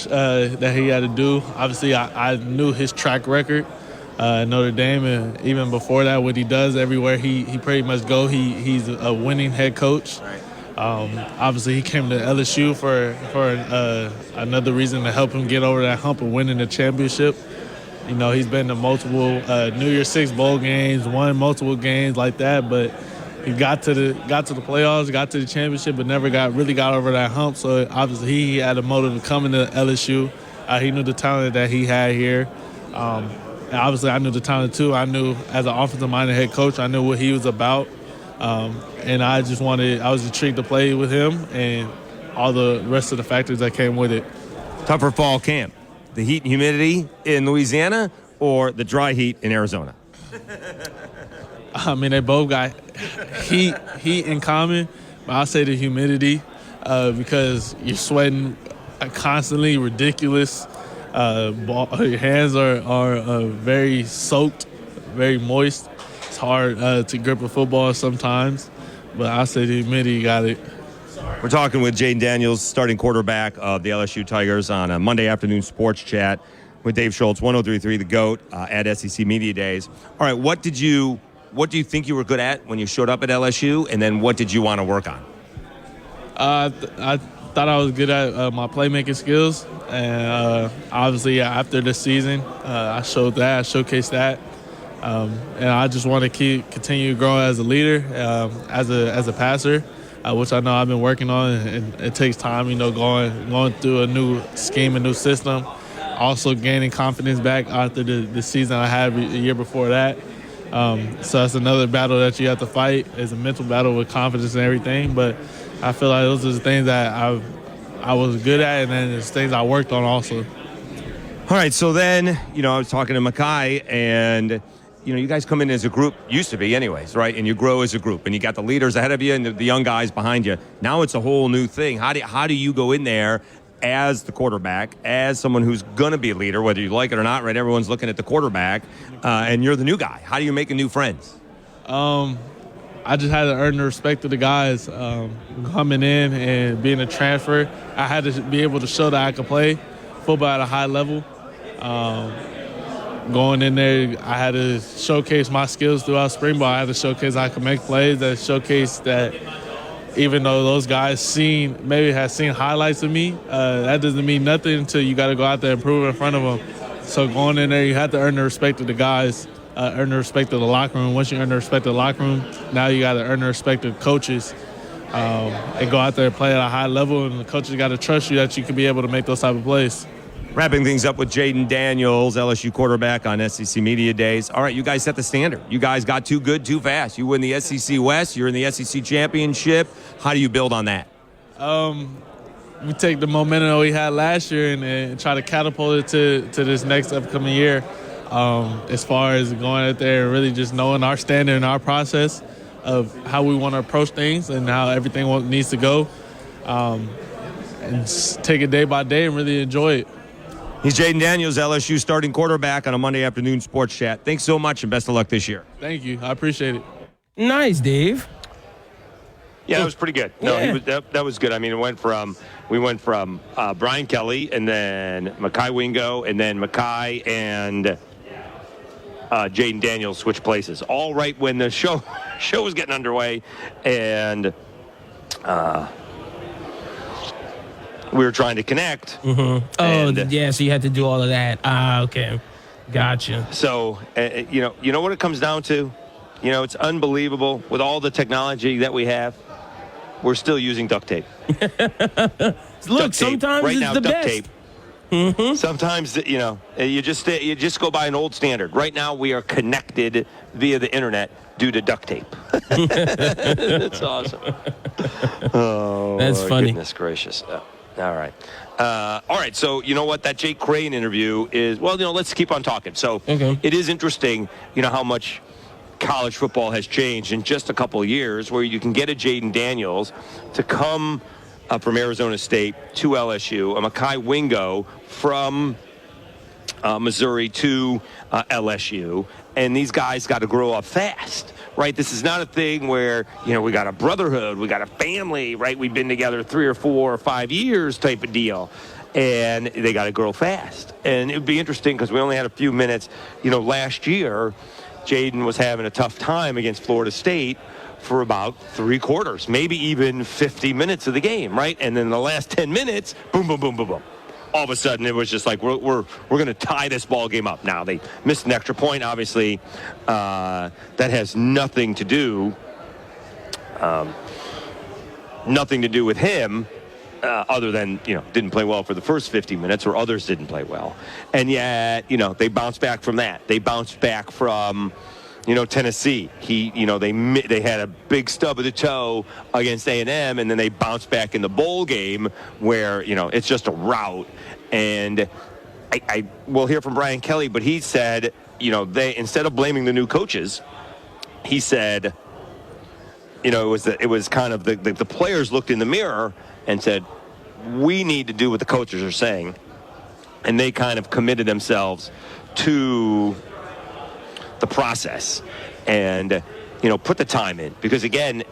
that he had to do. Obviously, I knew his track record at Notre Dame, and even before that, what he does everywhere he pretty much go, he's a winning head coach. Right. Obviously, he came to LSU for another reason to help him get over that hump of winning the championship. You know, he's been to multiple New Year's Six bowl games, won multiple games like that, but he got to the playoffs, got to the championship, but never really got over that hump. So obviously, he had a motive of coming to LSU. He knew the talent that he had here. And obviously, I knew the talent too. I knew as an offensive-minded head coach, I knew what he was about. And I was intrigued to play with him and all the rest of the factors that came with it. Tougher fall camp, the heat and humidity in Louisiana or the dry heat in Arizona? I mean, they both got heat in common, but I'll say the humidity because you're sweating constantly, ridiculous. Your hands are very soaked, very moist. It's hard to grip a football sometimes, but I'll say the humidity got it. We're talking with Jayden Daniels, starting quarterback of the LSU Tigers, on a Monday afternoon sports chat with Dave Schultz, 103.3 The GOAT at SEC Media Days. All right, what do you think you were good at when you showed up at LSU, and then what did you want to work on? I thought I was good at my playmaking skills, and obviously after the season, I showcased that, and I just want to continue growing as a leader, as a passer, which I know I've been working on, and it takes time, going through a new scheme, a new system, also gaining confidence back after the season I had the year before that. So that's another battle that you have to fight. It's a mental battle with confidence and everything, but I feel like those are the things that I was good at, and then there's things I worked on also. All right, so then, I was talking to Mekhi, and, you guys come in as a group, used to be anyways, right? And you grow as a group, and you got the leaders ahead of you and the young guys behind you. Now it's a whole new thing. How do you go in there as the quarterback, as someone who's going to be a leader, whether you like it or not, right? Everyone's looking at the quarterback, and you're the new guy. How do you make new friends? I just had to earn the respect of the guys. Coming in and being a transfer, I had to be able to show that I could play football at a high level. Going in there, I had to showcase my skills throughout spring ball. I had to showcase I could make plays, that showcase that even though those guys maybe had seen highlights of me, that doesn't mean nothing until you got to go out there and prove it in front of them. So going in there, you have to earn the respect of the guys, earn the respect of the locker room. Once you earn the respect of the locker room, now you got to earn the respect of coaches and go out there and play at a high level, and the coaches got to trust you that you can be able to make those type of plays. Wrapping things up with Jayden Daniels, LSU quarterback on SEC Media Days. All right, you guys set the standard. You guys got too good too fast. You win the SEC West. You're in the SEC Championship. How do you build on that? We take the momentum we had last year and try to catapult it to this next upcoming year. As far as going out there and really just knowing our standard and our process of how we want to approach things and how everything needs to go, and take it day by day and really enjoy it. He's Jayden Daniels, LSU starting quarterback on a Monday afternoon sports chat. Thanks so much and best of luck this year. Thank you. I appreciate it. Nice, Dave. Yeah, that was pretty good. No, that was good. I mean, we went from Brian Kelly and then Mekhi Wingo and then Mekhi and Jayden Daniels switched places, all right when the show was getting underway, and we were trying to connect. Mm-hmm. So you had to do all of that. Okay. Gotcha. So, you know what it comes down to? It's unbelievable. With all the technology that we have, we're still using duct tape. Look, sometimes right it's now, the duct best. tape. Mm-hmm. Sometimes, you just go by an old standard. Right now, we are connected via the internet due to duct tape. That's awesome. Oh, that's funny. Goodness gracious. All right. All right. So, you know what? That Jake Crane interview is, let's keep on talking. So, It is interesting, how much college football has changed in just a couple of years, where you can get a Jayden Daniels to come from Arizona State to LSU, a Mekhi Wingo from Missouri to LSU, and these guys got to grow up fast, right? This is not a thing where, we got a brotherhood, we got a family, right? We've been together 3 or 4 or 5 years type of deal. and they got to grow fast. And it would be interesting because we only had a few minutes. Last year, Jaden was having a tough time against Florida State for about 3/4, maybe even 50 minutes of the game, right? And then the last 10 minutes, boom, boom, boom, boom, boom. All of a sudden, it was just like, we're going to tie this ball game up. Now, they missed an extra point, obviously. That has nothing to do with him, other than, didn't play well for the first 50 minutes, or others didn't play well. And yet, they bounced back from that. They bounced back from, Tennessee. They had a big stub of the toe against A&M, and then they bounced back in the bowl game where, it's just a rout. And I will hear from Brian Kelly, but he said, they, instead of blaming the new coaches, he said, it was kind of the players looked in the mirror and said, we need to do what the coaches are saying. And they kind of committed themselves to the process and, put the time in. Because, again,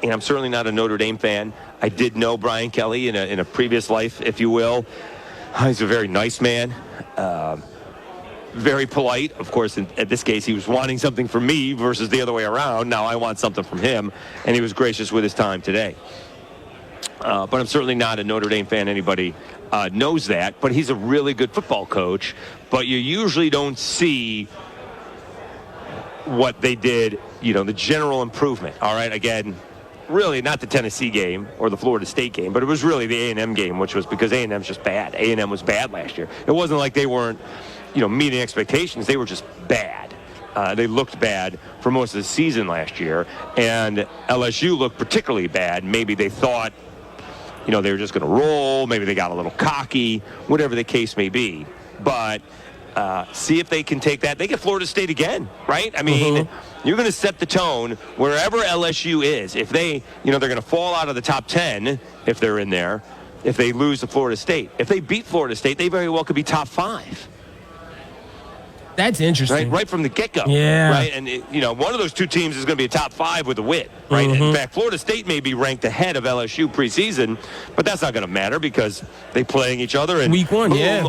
I'm certainly not a Notre Dame fan. I did know Brian Kelly in a previous life, if you will. He's a very nice man, very polite. Of course, in this case, he was wanting something from me versus the other way around. Now I want something from him, and he was gracious with his time today. But I'm certainly not a Notre Dame fan. Anybody knows that. But he's a really good football coach. But you usually don't see what they did, the general improvement. All right, again, really not the Tennessee game or the Florida State game, but it was really the A&M game, which was because A&M's just bad. A&M was bad last year. It wasn't like they weren't, meeting expectations. They were just bad. They looked bad for most of the season last year, and LSU looked particularly bad. Maybe they thought, they were just going to roll. Maybe they got a little cocky, whatever the case may be. But see if they can take that. They get Florida State again, right? I mean, you're going to set the tone wherever LSU is. If they, they're going to fall out of the top 10 if they're in there, if they lose to Florida State. If they beat Florida State, they very well could be top 5. That's interesting. Right from the get-go. Yeah. Right? And, one of those two teams is going to be a top 5 with a win, right? In fact, Florida State may be ranked ahead of LSU preseason, but that's not going to matter because they're playing each other. And Week 1, boom, yeah.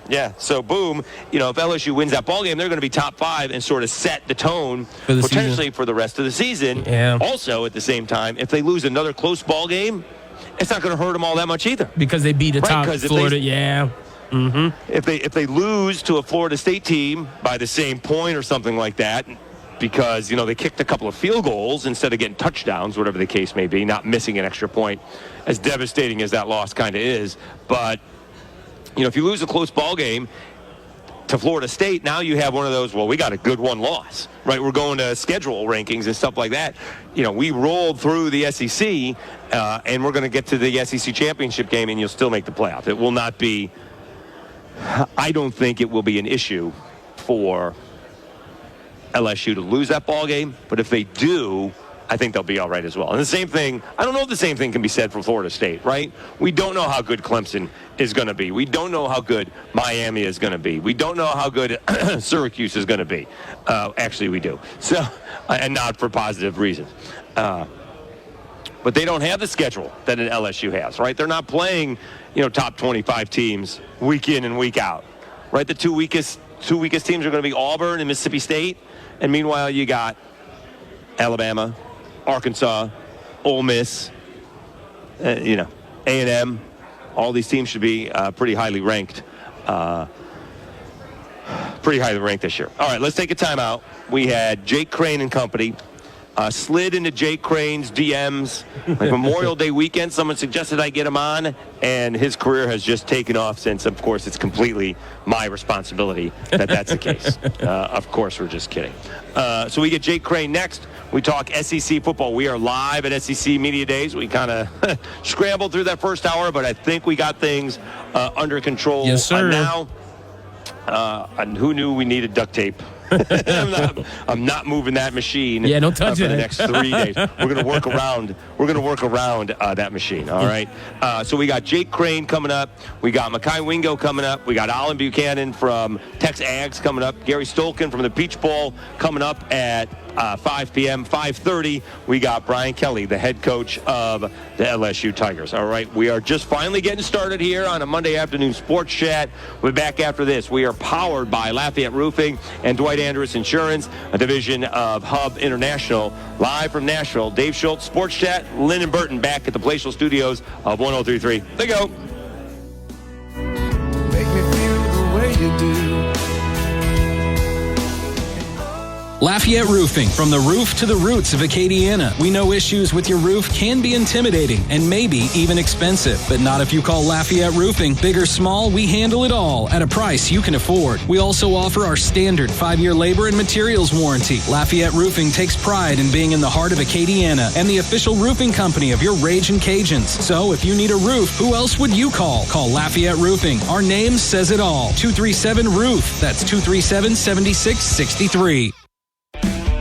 Yeah, so boom, if LSU wins that ball game, they're going to be top 5 and sort of set the tone for potentially for the rest of the season. Yeah. Also, at the same time, if they lose another close ball game, it's not going to hurt them all that much either. Because they beat the top Florida, yeah. If they lose to a Florida State team by the same point or something like that, because, they kicked a couple of field goals instead of getting touchdowns, whatever the case may be, not missing an extra point, as devastating as that loss kind of is. But, if you lose a close ball game to Florida State, now you have one of those, well, we got a good one loss, right? We're going to schedule rankings and stuff like that. We rolled through the SEC, and we're going to get to the SEC championship game, and you'll still make the playoff. It will not be, I don't think it will be an issue for LSU to lose that ball game, but if they do, I think they'll be all right as well. And the same thing, I don't know if the same thing can be said for Florida State, right? We don't know how good Clemson is going to be. We don't know how good Miami is going to be. We don't know how good Syracuse is going to be. Actually, we do. So, and not for positive reasons. But they don't have the schedule that an LSU has, right? They're not playing, top 25 teams week in and week out, right? The two weakest teams are going to be Auburn and Mississippi State. And meanwhile, you got Alabama, Arkansas, Ole Miss, A&M. All these teams should be pretty highly ranked. This year. All right, let's take a timeout. We had Jake Crane and company. Slid into Jake Crane's DMs like Memorial Day weekend. Someone suggested I get him on, and his career has just taken off since, of course, it's completely my responsibility that that's the case. Of course, we're just kidding. So we get Jake Crane next. We talk SEC football. We are live at SEC Media Days. We kind of scrambled through that first hour, but I think we got things under control. Yes, sir. Now, and who knew we needed duct tape? I'm not moving that machine. Yeah, don't touch for it. the next 3 days. We're gonna work around. That machine. All right. So we got Jake Crane coming up. We got Mekhi Wingo coming up. We got Olin Buchanan from TexAgs coming up. Gary Stolkin from the Peach Bowl coming up at 5 p.m., 5:30, we got Brian Kelly, the head coach of the LSU Tigers. All right, we are just finally getting started here on a Monday afternoon sports chat. We'll be back after this. We are powered by Lafayette Roofing and Dwight Andrus Insurance, a division of Hub International. Live from Nashville, Dave Schultz, Sports Chat, Lynn and Burton back at the palatial studios of 103.3. They go. Make me feel the way you do. Lafayette Roofing, from the roof to the roots of Acadiana. We know issues with your roof can be intimidating and maybe even expensive, but not if you call Lafayette Roofing. Big or small, we handle it all at a price you can afford. We also offer our standard 5-year labor and materials warranty. Lafayette Roofing takes pride in being in the heart of Acadiana and the official roofing company of your Ragin' Cajuns. So if you need a roof, who else would you call? Call Lafayette Roofing. Our name says it all. 237-ROOF. That's 237-7663.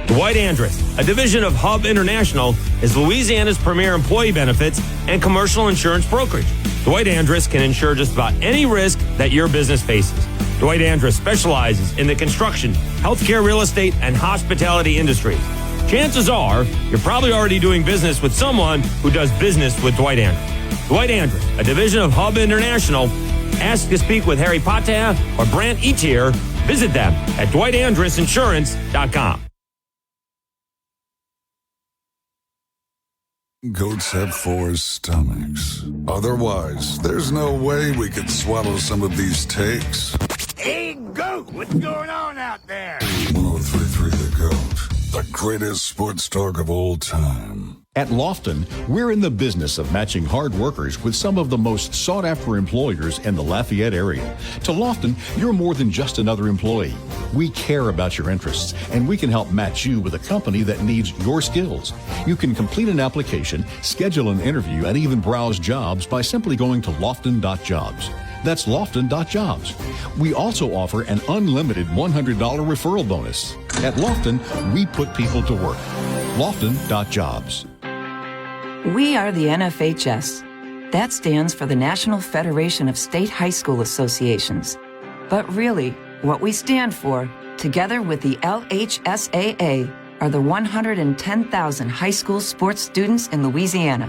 Dwight Andrus, a division of Hub International, is Louisiana's premier employee benefits and commercial insurance brokerage. Dwight Andrus can insure just about any risk that your business faces. Dwight Andrus specializes in the construction, healthcare, real estate, and hospitality industries. Chances are you're probably already doing business with someone who does business with Dwight Andrus. Dwight Andrus, a division of Hub International. Ask to speak with Harry Patea or Brant Etier. Visit them at dwightandrusinsurance.com. Goats have 4 stomachs. Otherwise, there's no way we could swallow some of these takes. Hey, Goat, what's going on out there? 103.3 The Goat, the greatest sports talk of all time. At Lofton, we're in the business of matching hard workers with some of the most sought-after employers in the Lafayette area. To Lofton, you're more than just another employee. We care about your interests, and we can help match you with a company that needs your skills. You can complete an application, schedule an interview, and even browse jobs by simply going to lofton.jobs. That's lofton.jobs. We also offer an unlimited $100 referral bonus. At Lofton, we put people to work. Lofton.jobs. We are the NFHS. That stands for the National Federation of State High School Associations. But really, what we stand for, together with the LHSAA, are the 110,000 high school sports students in Louisiana.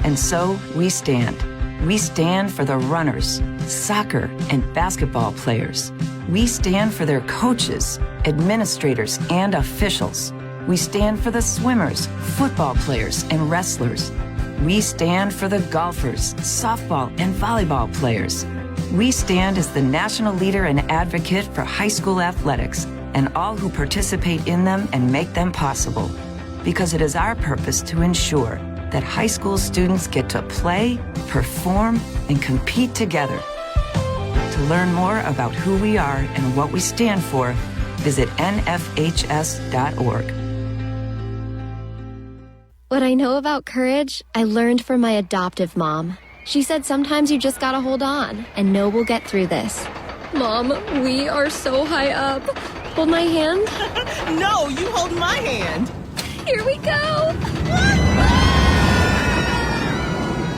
And so we stand. We stand for the runners, soccer and basketball players. We stand for their coaches, administrators, and officials. We stand for the swimmers, football players, and wrestlers. We stand for the golfers, softball, and volleyball players. We stand as the national leader and advocate for high school athletics and all who participate in them and make them possible. Because it is our purpose to ensure that high school students get to play, perform, and compete together. To learn more about who we are and what we stand for, visit nfhs.org. What I know about courage, I learned from my adoptive mom. She said sometimes you just gotta hold on and know we'll get through this. Mom, we are so high up. Hold my hand. No, you hold my hand. Here we go.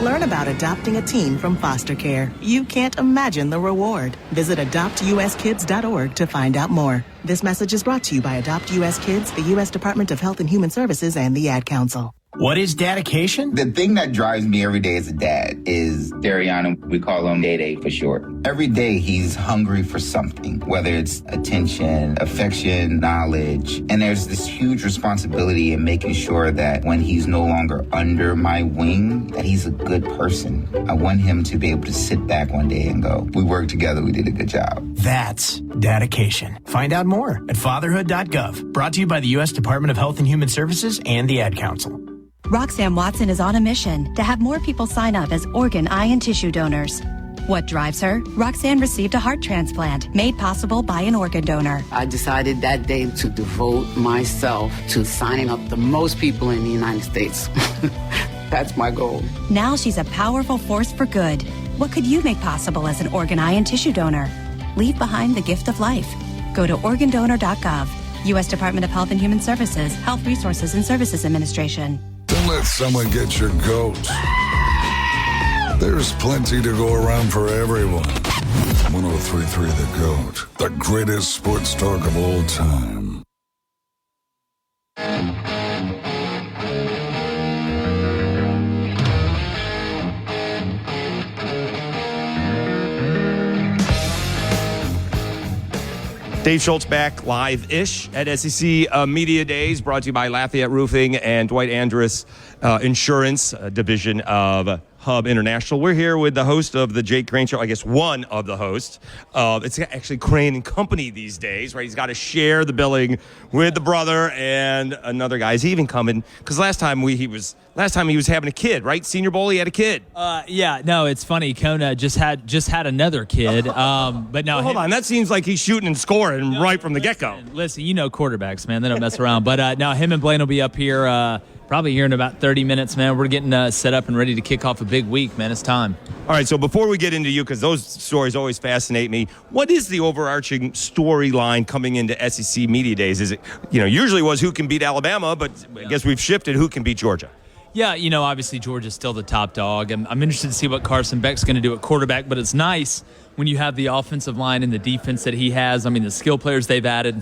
Learn about adopting a teen from foster care. You can't imagine the reward. Visit adoptuskids.org to find out more. This message is brought to you by Adopt U.S. Kids, the U.S. Department of Health and Human Services, and the Ad Council. What is dedication? The thing that drives me every day as a dad is Dariana. We call him Day for short. Every day he's hungry for something, whether it's attention, affection, knowledge. And there's this huge responsibility in making sure that when he's no longer under my wing, that he's a good person. I want him to be able to sit back one day and go, we worked together, we did a good job. That's dedication. Find out more at fatherhood.gov. Brought to you by the U.S. Department of Health and Human Services and the Ad Council. Roxanne Watson is on a mission to have more people sign up as organ, eye, and tissue donors. What drives her? Roxanne received a heart transplant made possible by an organ donor. I decided that day to devote myself to signing up the most people in the United States. That's my goal. Now she's a powerful force for good. What could you make possible as an organ, eye, and tissue donor? Leave behind the gift of life. Go to organdonor.gov. U.S. Department of Health and Human Services, Health Resources and Services Administration. Don't let someone get your goat. There's plenty to go around for everyone. 103.3 The Goat, the greatest sports talk of all time. Dave Schultz back live-ish at SEC Media Days, brought to you by Lafayette Roofing and Dwight Andrus Insurance, division of Hub International. We're here with the host of the Jake Crane Show, I guess one of the hosts. It's actually Crane and Company these days, right? He's got to share the billing with the brother and another guy. Is he even coming? Because last time he was having a kid, right? Senior Bowl, he had a kid. Yeah, no, it's funny. Kona just had another kid. But no, hold on. That seems like he's shooting and scoring right from the get-go. Listen, you know quarterbacks, man. They don't mess around. But now him and Blaine will be up here probably here in about 30 minutes, man. We're getting set up and ready to kick off a big week, man. It's time. All right, so before we get into you, because those stories always fascinate me, what is the overarching storyline coming into SEC Media Days? Is it, usually was who can beat Alabama, but I guess we've shifted who can beat Georgia. Yeah, obviously Georgia's still the top dog. I'm interested to see what Carson Beck's going to do at quarterback, but it's nice when you have the offensive line and the defense that he has. I mean, the skill players they've added.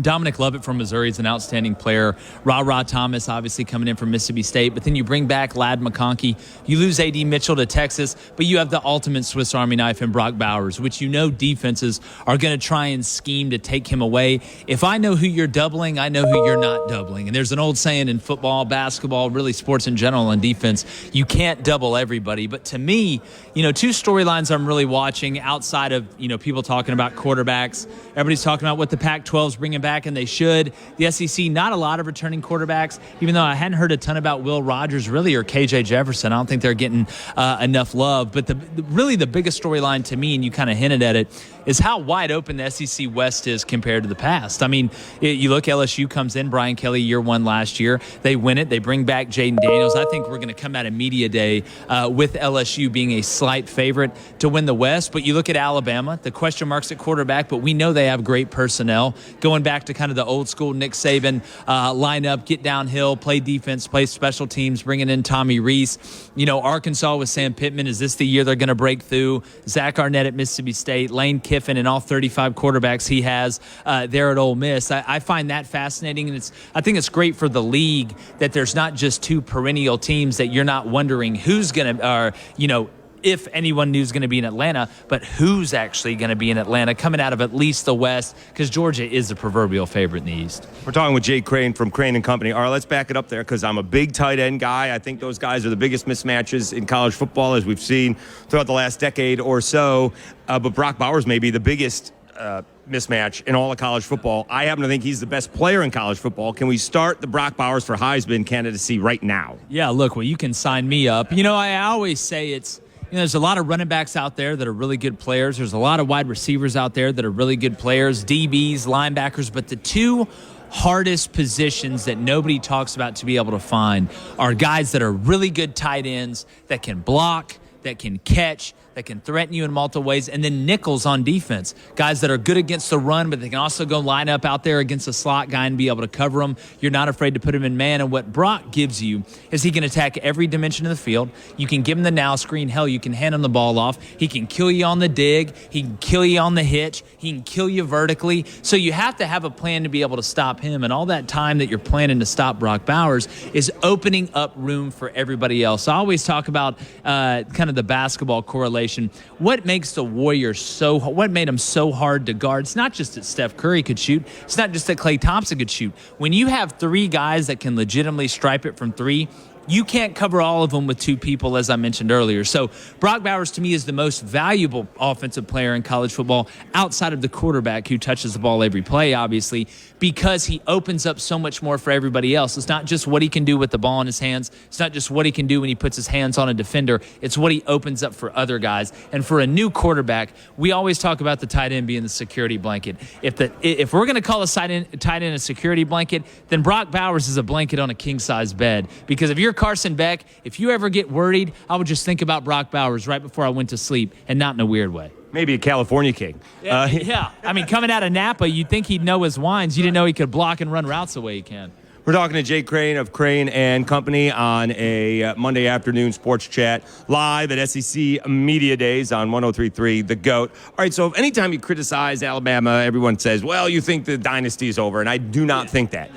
Dominic Lovett from Missouri is an outstanding player. Ra Thomas obviously coming in from Mississippi State. But then you bring back Ladd McConkey. You lose A.D. Mitchell to Texas, but you have the ultimate Swiss Army knife in Brock Bowers, which defenses are going to try and scheme to take him away. If I know who you're doubling, I know who you're not doubling. And there's an old saying in football, basketball, really sports in general and defense, you can't double everybody. But to me, two storylines I'm really watching outside of, people talking about quarterbacks. Everybody's talking about what the Pac-12's bringing back, and they should. The SEC, not a lot of returning quarterbacks, even though I hadn't heard a ton about Will Rogers, really, or KJ Jefferson. I don't think they're getting enough love. But the biggest storyline to me, and you kind of hinted at it, is how wide open the SEC West is compared to the past. I mean, you look, LSU comes in, Brian Kelly, year one last year. They win it. They bring back Jaden Daniels. I think we're going to come out of Media Day with LSU being a slight favorite to win the West. But you look at Alabama, the question marks at quarterback, but we know they have great personnel. Going back to kind of the old school Nick Saban lineup, get downhill, play defense, play special teams, bringing in Tommy Rees. Arkansas with Sam Pittman, is this the year they're going to break through? Zach Arnett at Mississippi State, Lane Kiffin, and all 35 quarterbacks he has there at Ole Miss. I find that fascinating, and I think it's great for the league that there's not just two perennial teams that you're not wondering who's going to, if anyone knew is going to be in Atlanta, but who's actually going to be in Atlanta coming out of at least the West, because Georgia is the proverbial favorite in the East. We're talking with Jake Crane from Crane & Company. All right, let's back it up there, because I'm a big tight end guy. I think those guys are the biggest mismatches in college football, as we've seen throughout the last decade or so. But Brock Bowers may be the biggest mismatch in all of college football. I happen to think he's the best player in college football. Can we start the Brock Bowers for Heisman candidacy right now? Yeah, look, well, you can sign me up. I always say there's a lot of running backs out there that are really good players. There's a lot of wide receivers out there that are really good players, DBs, linebackers, but the two hardest positions that nobody talks about to be able to find are guys that are really good tight ends that can block, that can catch, that can threaten you in multiple ways, and then nickels on defense. Guys that are good against the run, but they can also go line up out there against a slot guy and be able to cover them. You're not afraid to put him in man, and what Brock gives you is he can attack every dimension of the field. You can give him the now screen. Hell, you can hand him the ball off. He can kill you on the dig. He can kill you on the hitch. He can kill you vertically. So you have to have a plan to be able to stop him, and all that time that you're planning to stop Brock Bowers is opening up room for everybody else. I always talk about kind of the basketball correlation. What makes the Warriors what made them so hard to guard? It's not just that Steph Curry could shoot. It's not just that Klay Thompson could shoot. When you have three guys that can legitimately stripe it from three, you can't cover all of them with two people, as I mentioned earlier. So Brock Bowers, to me, is the most valuable offensive player in college football outside of the quarterback who touches the ball every play, obviously, because he opens up so much more for everybody else. It's not just what he can do with the ball in his hands. It's not just what he can do when he puts his hands on a defender. It's what he opens up for other guys. And for a new quarterback, we always talk about the tight end being the security blanket. If we're going to call a tight end a security blanket, then Brock Bowers is a blanket on a king-size bed. Because if you're Carson Beck, if you ever get worried, I would just think about Brock Bowers right before I went to sleep, and not in a weird way. Maybe a California king. Yeah. I mean, coming out of Napa, you'd think he'd know his wines. You didn't know he could block and run routes the way he can. We're talking to Jake Crane of Crane & Company on a Monday afternoon sports chat live at SEC Media Days on 103.3 The GOAT. All right, so if anytime you criticize Alabama, everyone says, well, you think the dynasty is over, and I do not think that.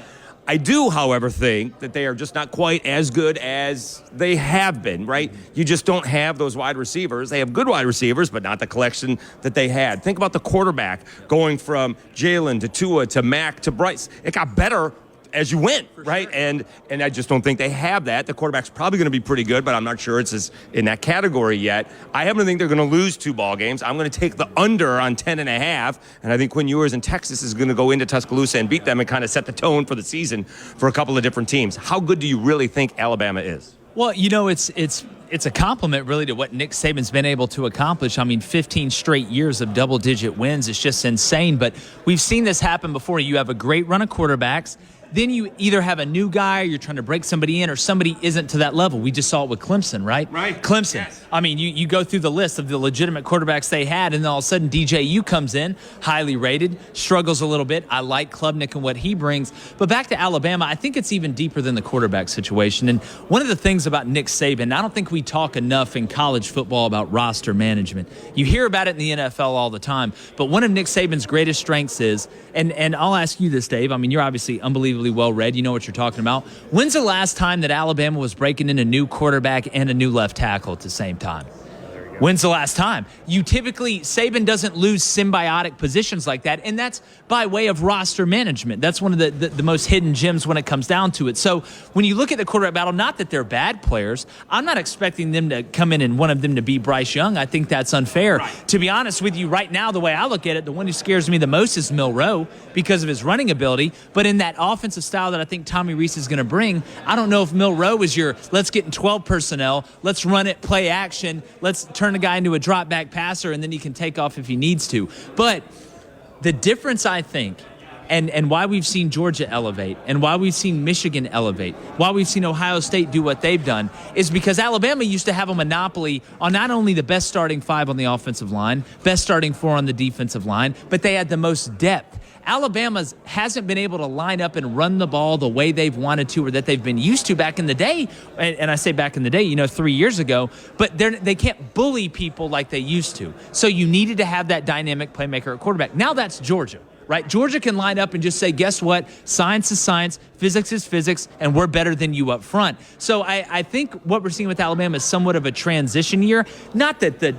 I do, however, think that they are just not quite as good as they have been, right? You just don't have those wide receivers. They have good wide receivers, but not the collection that they had. Think about the quarterback going from Jalen to Tua to Mac to Bryce. It got better as you went, right? Sure. And I just don't think they have that. The quarterback's probably going to be pretty good, but I'm not sure it's in that category yet. I happen to think they're going to lose 2 ball games. I'm going to take the under on 10.5, and I think Quinn Ewers in Texas is going to go into Tuscaloosa and beat them and kind of set the tone for the season for a couple of different teams. How good do you really think Alabama is? Well, it's a compliment really to what Nick Saban's been able to accomplish. I mean, 15 straight years of double-digit wins is just insane, but we've seen this happen before. You have a great run of quarterbacks, then you either have a new guy or you're trying to break somebody in or somebody isn't to that level. We just saw it with Clemson, right? Right. Clemson. Yes. I mean, you go through the list of the legitimate quarterbacks they had, and then all of a sudden DJU comes in, highly rated, struggles a little bit. I like Klubnik and what he brings. But back to Alabama, I think it's even deeper than the quarterback situation. And one of the things about Nick Saban, I don't think we talk enough in college football about roster management. You hear about it in the NFL all the time, but one of Nick Saban's greatest strengths is, and I'll ask you this, Dave. I mean, you're obviously unbelievably well-read. You know what you're talking about. When's the last time that Alabama was breaking in a new quarterback and a new left tackle at the same time? When's the last time? You typically, Saban doesn't lose symbiotic positions like that, and that's by way of roster management. That's one of the most hidden gems when it comes down to it. So when you look at the quarterback battle, not that they're bad players, I'm not expecting them to come in and one of them to be Bryce Young. I think that's unfair. Right. To be honest with you, right now, the way I look at it, the one who scares me the most is Milroe because of his running ability, but in that offensive style that I think Tommy Rees is going to bring, I don't know if Milroe is your, let's get in 12 personnel, let's run it, play action, let's turn a guy into a drop back passer and then he can take off if he needs to. But the difference, I think, and why we've seen Georgia elevate and why we've seen Michigan elevate, why we've seen Ohio State do what they've done is because Alabama used to have a monopoly on not only the best starting 5 on the offensive line, best starting 4 on the defensive line, but they had the most depth. Alabama hasn't been able to line up and run the ball the way they've wanted to or that they've been used to back in the day. And I say back in the day, 3 years ago, but they can't bully people like they used to. So you needed to have that dynamic playmaker at quarterback. Now that's Georgia, right? Georgia can line up and just say, guess what? Science is science, physics is physics, and we're better than you up front. So I think what we're seeing with Alabama is somewhat of a transition year. Not that that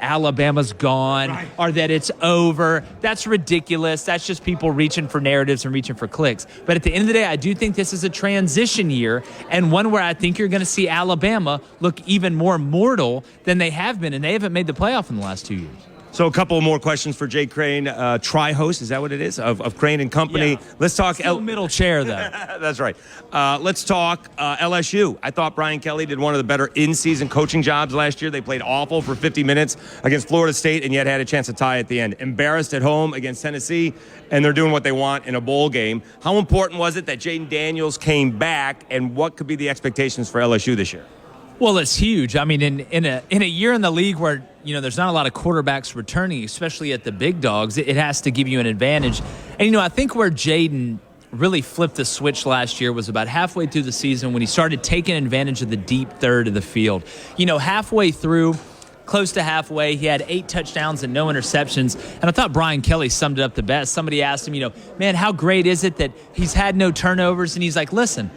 Alabama's gone right, or that it's over. That's ridiculous. That's just people reaching for narratives and reaching for clicks. But at the end of the day, I do think this is a transition year and one where I think you're going to see Alabama look even more mortal than they have been, and they haven't made the playoff in the last 2 years. So a couple more questions for Jay Crane, tri-host, is that what it is, of Crane and Company? Yeah. Let's talk middle chair, though. That's right. Let's talk LSU. I thought Brian Kelly did one of the better in-season coaching jobs last year. They played awful for 50 minutes against Florida State and yet had a chance to tie at the end. Embarrassed at home against Tennessee, and they're doing what they want in a bowl game. How important was it that Jaden Daniels came back, and what could be the expectations for LSU this year? Well, it's huge. I mean, in a year in the league where, there's not a lot of quarterbacks returning, especially at the big dogs, it has to give you an advantage. And, I think where Jaden really flipped the switch last year was about halfway through the season when he started taking advantage of the deep third of the field. Halfway through, close to halfway, he had 8 touchdowns and no interceptions. And I thought Brian Kelly summed it up the best. Somebody asked him, man, how great is it that he's had no turnovers? And he's like, listen,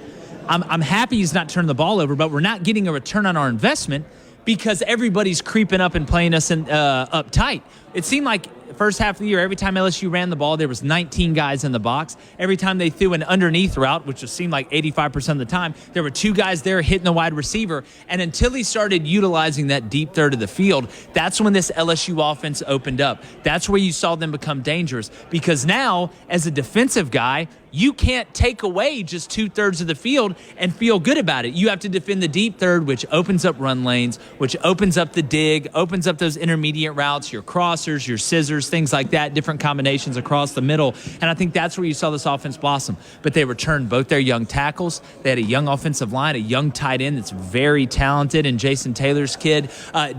I'm happy he's not turning the ball over, but we're not getting a return on our investment because everybody's creeping up and playing us up tight. It seemed like first half of the year, every time LSU ran the ball, there was 19 guys in the box. Every time they threw an underneath route, which just seemed like 85% of the time, there were 2 guys there hitting the wide receiver. And until he started utilizing that deep third of the field, that's when this LSU offense opened up. That's where you saw them become dangerous. Because now, as a defensive guy, you can't take away just 2/3 of the field and feel good about it. You have to defend the deep third, which opens up run lanes, which opens up the dig, opens up those intermediate routes, your crossers, your scissors, things like that, different combinations across the middle. And I think that's where you saw this offense blossom. But they returned both their young tackles. They had a young offensive line, a young tight end that's very talented, and Jason Taylor's kid.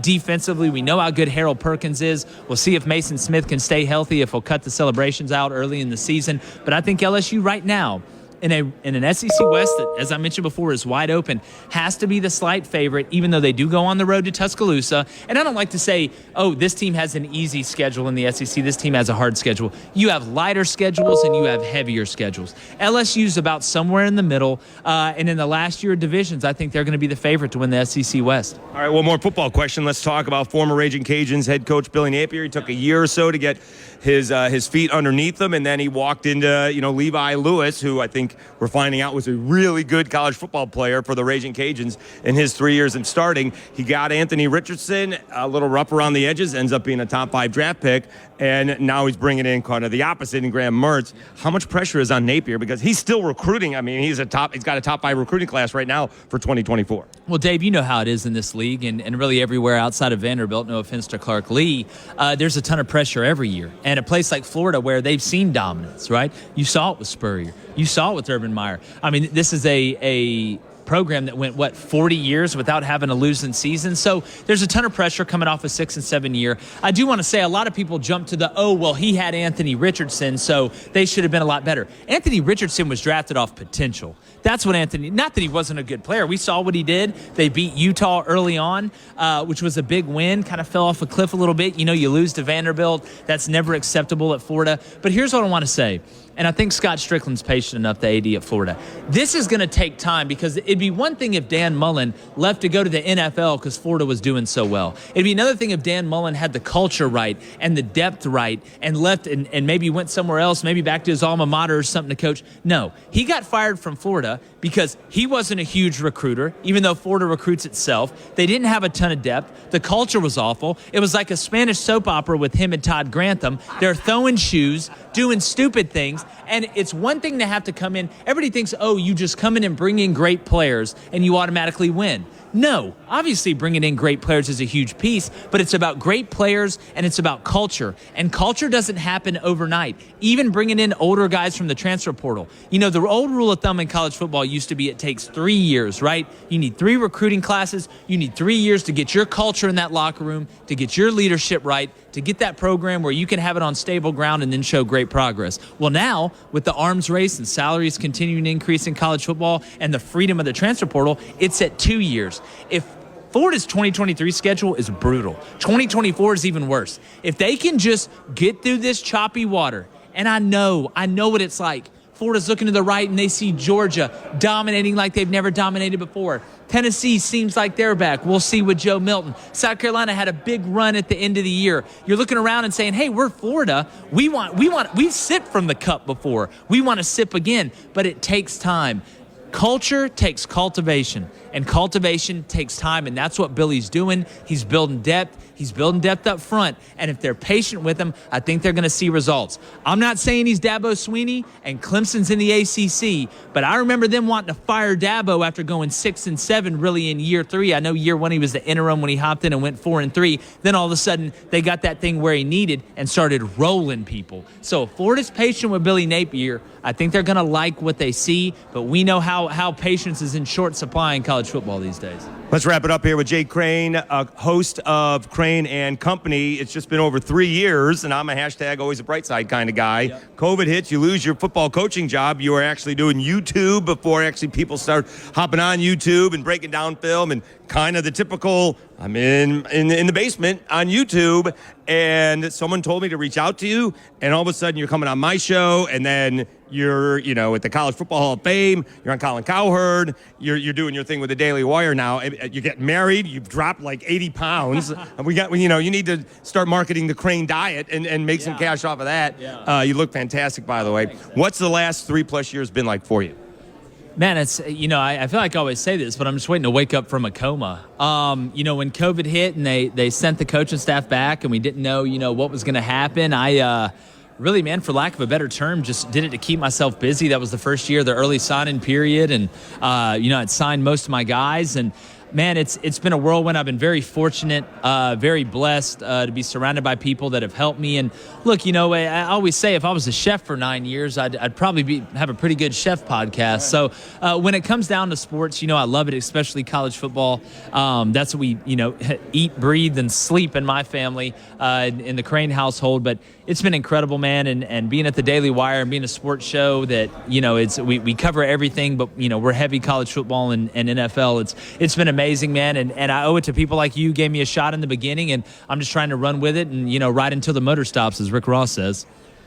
Defensively, we know how good Harold Perkins is. We'll see if Mason Smith can stay healthy, if he'll cut the celebrations out early in the season. But I think LSU right now in an SEC West that, as I mentioned before, is wide open, has to be the slight favorite, even though they do go on the road to Tuscaloosa. And I don't like to say, oh, this team has an easy schedule in the SEC, this team has a hard schedule. You have lighter schedules and you have heavier schedules. LSU's about somewhere in the middle, and in the last year of divisions, I think they're going to be the favorite to win the SEC West. All right, one more football question. Let's talk about former Raging Cajuns head coach Billy Napier. He took a year or so to get his feet underneath him, and then he walked into Levi Lewis, who I think we're finding out was a really good college football player for the Raging Cajuns in his 3 years in starting. He got Anthony Richardson, a little rough around the edges, ends up being a top 5 draft pick, and now he's bringing in kind of the opposite in Graham Mertz. How much pressure is on Napier, because he's still recruiting? I mean, he's got a top 5 recruiting class right now for 2024. Well, Dave, you know how it is in this league, and really everywhere outside of Vanderbilt, no offense to Clark Lee, there's a ton of pressure every year. And a place like Florida where they've seen dominance, right? You saw it with Spurrier. You saw it with Urban Meyer. I mean, this is a program that went 40 years without having a losing season. So there's a ton of pressure coming off a 6 and 7 year. I do want to say a lot of people jump to he had Anthony Richardson, so they should have been a lot better. Anthony Richardson was drafted off potential. That's what not that he wasn't a good player. We saw what he did. They beat Utah early on, which was a big win, kind of fell off a cliff a little bit. You lose to Vanderbilt. That's never acceptable at Florida. But here's what I want to say. And I think Scott Strickland's patient enough, the AD at Florida. This is going to take time, because it'd be one thing if Dan Mullen left to go to the NFL because Florida was doing so well. It'd be another thing if Dan Mullen had the culture right and the depth right and left and maybe went somewhere else, maybe back to his alma mater or something to coach. No, he got fired from Florida because he wasn't a huge recruiter, even though Florida recruits itself. They didn't have a ton of depth. The culture was awful. It was like a Spanish soap opera with him and Todd Grantham. They're throwing shoes, doing stupid things. And it's one thing to have to come in. Everybody thinks, you just come in and bring in great players and you automatically win. No, obviously bringing in great players is a huge piece, but it's about great players and it's about culture. And culture doesn't happen overnight. Even bringing in older guys from the transfer portal. The old rule of thumb in college football used to be it takes 3 years, right? You need 3 recruiting classes. You need 3 years to get your culture in that locker room, to get your leadership right, to get that program where you can have it on stable ground and then show great progress. Well, now, with the arms race and salaries continuing to increase in college football and the freedom of the transfer portal, it's at 2 years. If Florida's 2023 schedule is brutal, 2024 is even worse. If they can just get through this choppy water, and I know what it's like. Florida's looking to the right and they see Georgia dominating like they've never dominated before. Tennessee seems like they're back. We'll see with Joe Milton. South Carolina had a big run at the end of the year. You're looking around and saying, hey, we're Florida. We've sipped from the cup before. We want to sip again, but it takes time. Culture takes cultivation, and cultivation takes time, and that's what Billy's doing. He's building depth. He's building depth up front, and if they're patient with him, I think they're going to see results. I'm not saying he's Dabo Swinney and Clemson's in the ACC, but I remember them wanting to fire Dabo after going 6 and 7 really in year 3. I know year 1 he was the interim when he hopped in and went 4 and 3. Then all of a sudden they got that thing where he needed and started rolling people. So if Florida's patient with Billy Napier, I think they're going to like what they see, but we know how patience is in short supply in college football these days. Let's wrap it up here with Jay Crane, host of Crane and Company. It's just been over 3 years, and I'm a hashtag always a bright side kind of guy. Yep. COVID hits, you lose your football coaching job. You are actually doing YouTube before actually people start hopping on YouTube and breaking down film and kind of the typical, I'm in the basement on YouTube, and someone told me to reach out to you, and all of a sudden you're coming on my show, and then you're, at the College Football Hall of Fame. You're on Colin Cowherd. You're doing your thing with the Daily Wire now. You're getting married. You've dropped like 80 pounds. You need to start marketing the Crane diet and make some cash off of that. Yeah. You look fantastic, by the way. What's the last 3+ years been like for you? Man, it's, I feel like I always say this, but I'm just waiting to wake up from a coma. When COVID hit and they sent the coaching staff back and we didn't know, what was going to happen, I really, man, for lack of a better term, just did it to keep myself busy. That was the first year, the early sign-in period, and, I'd signed most of my guys, and man, it's been a whirlwind. I've been very fortunate, very blessed to be surrounded by people that have helped me. And look, I always say if I was a chef for 9 years, I'd probably have a pretty good chef podcast. So when it comes down to sports, I love it, especially college football. That's what we, eat, breathe, and sleep in my family, in the Crane household. But it's been incredible, man. And being at the Daily Wire and being a sports show that, we cover everything, but, we're heavy college football and NFL. It's been amazing, man. And I owe it to people like you, gave me a shot in the beginning, and I'm just trying to run with it and, ride until the motor stops, as Rick Ross says.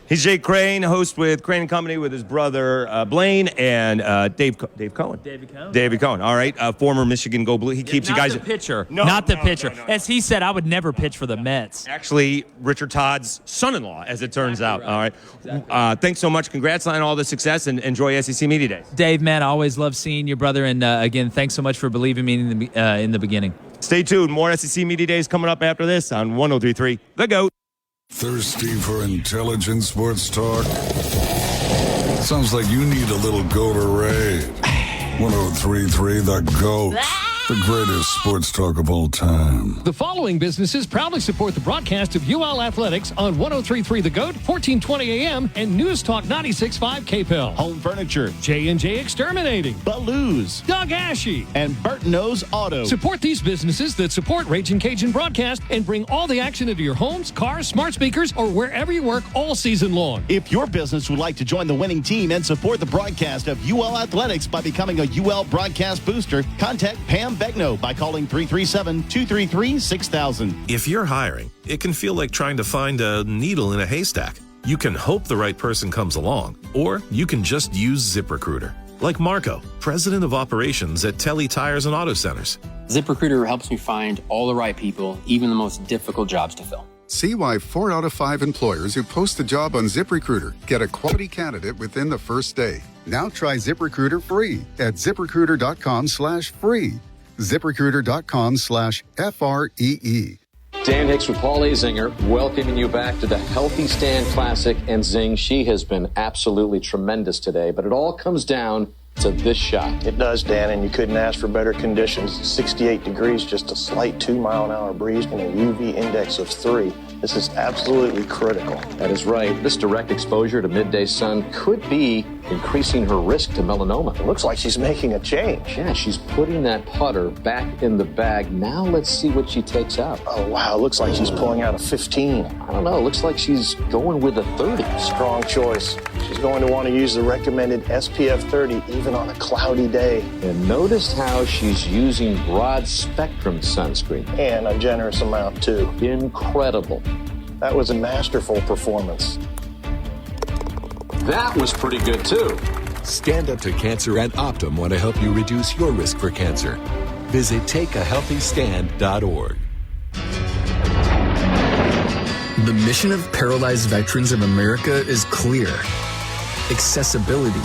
He's Jake Crane, host with Crane & Company with his brother Blaine and Dave Cohen. David Cohen. All right. Former Michigan Go Blue. He keeps you guys. Not the pitcher. No. As he said, I would never pitch for the Mets. Actually, Richard Todd's son-in-law, as it turns out. Right. All right. Thanks so much. Congrats on all the success, and enjoy SEC Media Days. Dave, man, I always love seeing you, brother. And again, thanks so much for believing me in the beginning. Stay tuned. More SEC Media Days coming up after this on 103.3 The GOAT. Thirsty for intelligent sports talk? Sounds like you need a little Gatorade. 103.3 The GOAT. The greatest sports talk of all time. The following businesses proudly support the broadcast of UL Athletics on 103.3 The GOAT, 1420 AM, and News Talk 96.5 KPEL. Home Furniture, J&J Exterminating, Baloo's, Doug Ashy, and Burton-O's Auto. Support these businesses that support Ragin' Cajun Broadcast and bring all the action into your homes, cars, smart speakers, or wherever you work all season long. If your business would like to join the winning team and support the broadcast of UL Athletics by becoming a UL Broadcast Booster, contact Pam Begno by calling 337-233-6000. If you're hiring, it can feel like trying to find a needle in a haystack. You can hope the right person comes along, or you can just use ZipRecruiter. Like Marco, president of operations at Telly Tires and Auto Centers. ZipRecruiter helps me find all the right people, even the most difficult jobs to fill. See why 4 out of 5 employers who post a job on ZipRecruiter get a quality candidate within the first day. Now try ZipRecruiter free at ZipRecruiter.com/free. ZipRecruiter.com/FREE. Dan Hicks with Paul Azinger, welcoming you back to the Healthy Stand Classic. And Zing, she has been absolutely tremendous today, but it all comes down to this shot. It does, Dan, and you couldn't ask for better conditions. 68 degrees, just a slight 2-mile-an-hour breeze, and a UV index of 3. This is absolutely critical. That is right. This direct exposure to midday sun could be increasing her risk to melanoma. It looks like she's making a change. Yeah, she's putting that putter back in the bag. Now let's see what she takes out. Oh, wow. Looks like she's pulling out a 15. I don't know. Looks like she's going with a 30. Strong choice. She's going to want to use the recommended SPF 30 even on a cloudy day. And notice how she's using broad spectrum sunscreen. And a generous amount, too. Incredible. That was a masterful performance. That was pretty good, too. Stand Up to Cancer and Optum want to help you reduce your risk for cancer. Visit takeahealthystand.org. The mission of Paralyzed Veterans of America is clear. Accessibility.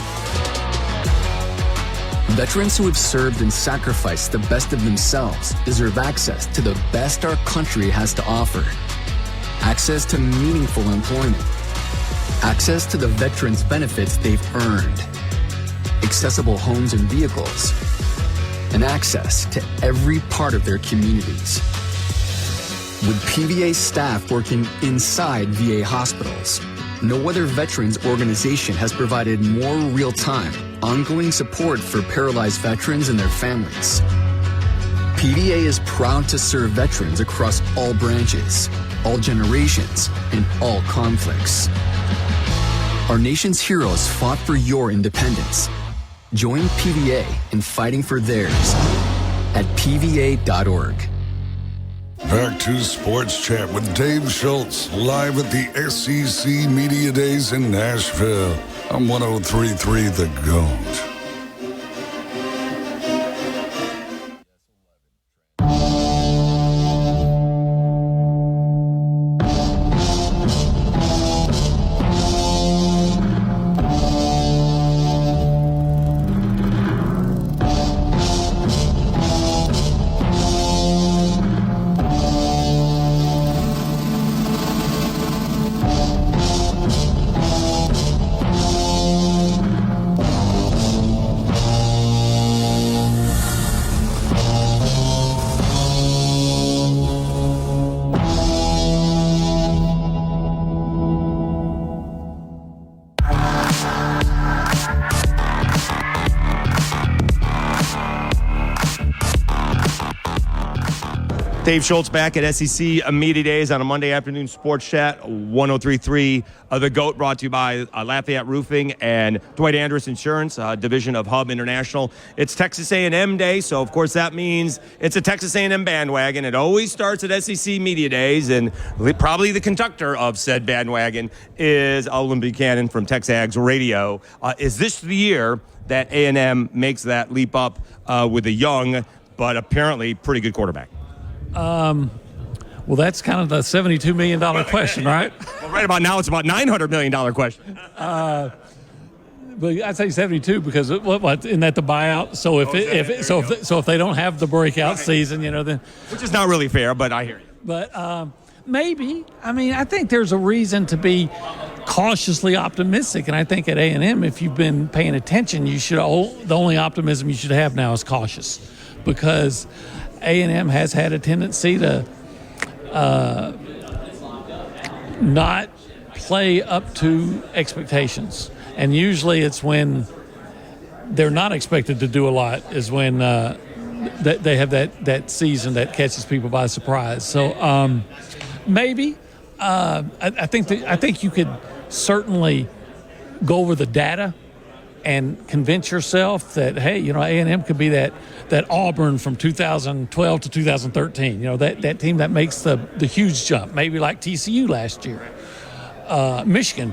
Veterans who have served and sacrificed the best of themselves deserve access to the best our country has to offer. Access to meaningful employment. Access to the veterans' benefits they've earned. Accessible homes and vehicles. And access to every part of their communities. With PVA staff working inside VA hospitals, no other veterans organization has provided more real-time, ongoing support for paralyzed veterans and their families. PVA is proud to serve veterans across all branches, all generations, and all conflicts. Our nation's heroes fought for your independence. Join PVA in fighting for theirs at PVA.org. Back to Sports Chat with Dave Schultz, live at the SEC Media Days in Nashville on 103.3 The GOAT. Dave Schultz back at SEC Media Days on a Monday afternoon Sports Chat, 103.3 The GOAT, brought to you by Lafayette Roofing and Dwight Andrus Insurance, division of Hub International. It's Texas A&M Day, so of course that means it's a Texas A&M bandwagon. It always starts at SEC Media Days, and probably the conductor of said bandwagon is Olin Buchanan from TexAgs Radio. Is this the year that A&M makes that leap up with a young but apparently pretty good quarterback? Well, that's kind of the $72 million question, right? Well, right about now, it's about $900 million question. But I'd say 72 because what isn't that the buyout? So if they don't have the breakout season, then which is not really fair, but I hear you. But maybe. I mean, I think there's a reason to be cautiously optimistic, and I think at A&M, if you've been paying attention, the only optimism you should have now is cautious, because A&M has had a tendency to not play up to expectations. And usually it's when they're not expected to do a lot is when they have that season that catches people by surprise. So maybe I think you could certainly go over the data and convince yourself that, hey, A&M could be that Auburn from 2012 to 2013, that team that makes the huge jump, maybe like TCU last year, Michigan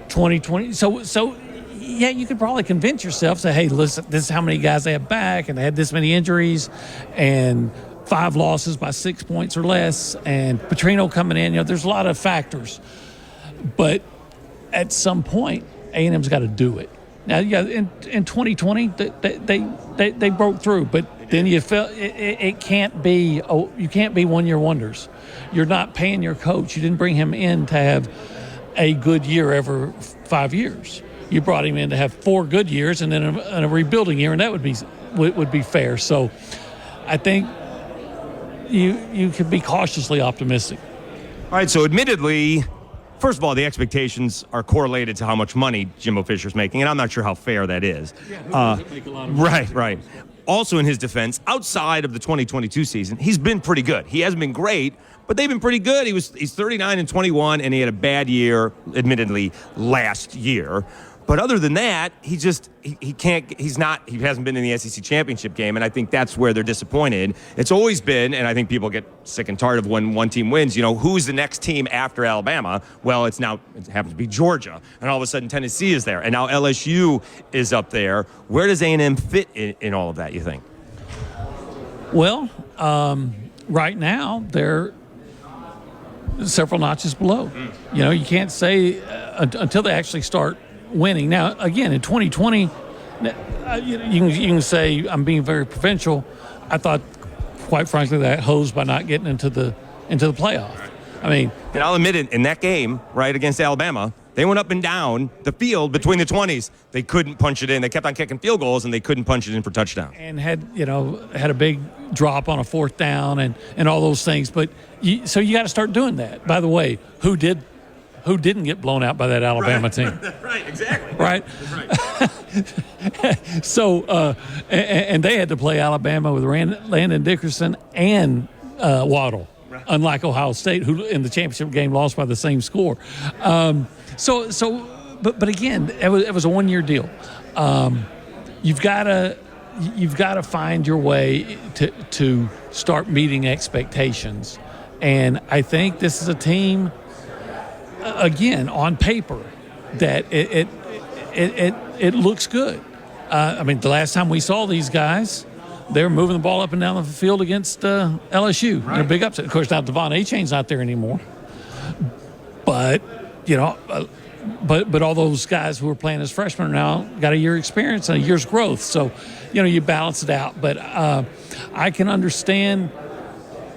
2020. So yeah, you could probably convince yourself, say, hey, listen, this is how many guys they have back, and they had this many injuries, and 5 losses by 6 points or less, and Petrino coming in. There's a lot of factors, but at some point, A&M's got to do it. Now, yeah, in 2020, they broke through, but then you felt it can't be. You can't be one-year wonders. You're not paying your coach. You didn't bring him in to have a good year every 5 years. You brought him in to have 4 good years and then a rebuilding year, and that would be fair. So, I think you could be cautiously optimistic. All right. So, admittedly, first of all, the expectations are correlated to how much money Jimbo Fisher's making, and I'm not sure how fair that is. Yeah, who doesn't make a lot of money? Right. Also, in his defense, outside of the 2022 season, he's been pretty good. He hasn't been great, but they've been pretty good. He's 39-21, and he had a bad year, admittedly, last year. But other than that, he hasn't been in the SEC championship game, and I think that's where they're disappointed. It's always been, and I think people get sick and tired of when one team wins, who's the next team after Alabama? Well, it happens to be Georgia, and all of a sudden Tennessee is there, and now LSU is up there. Where does A&M fit in all of that, you think? Well, right now they're several notches below. You can't say until they actually start winning. Now, again, in 2020, you can say I'm being very provincial. I thought, quite frankly, that hosed by not getting into the playoff. I mean, and I'll admit it, in that game, right, against Alabama, they went up and down the field between the 20s. They couldn't punch it in. They kept on kicking field goals, and they couldn't punch it in for touchdowns. And had a big drop on a 4th down and all those things. But so you got to start doing that. By the way, who didn't get blown out by that Alabama team? Right, exactly. Right? So, and they had to play Alabama with Landon Dickerson and Waddle, unlike Ohio State, who in the championship game lost by the same score. But again, it was a 1-year deal. You've got to find your way to start meeting expectations, and I think this is a team, again, on paper, that it looks good. I mean, the last time we saw these guys, they were moving the ball up and down the field against LSU. Right. They're a big upset. Of course, now Devon Achane's not there anymore. But, but all those guys who were playing as freshmen now got a year experience and a year's growth. So, you balance it out. But I can understand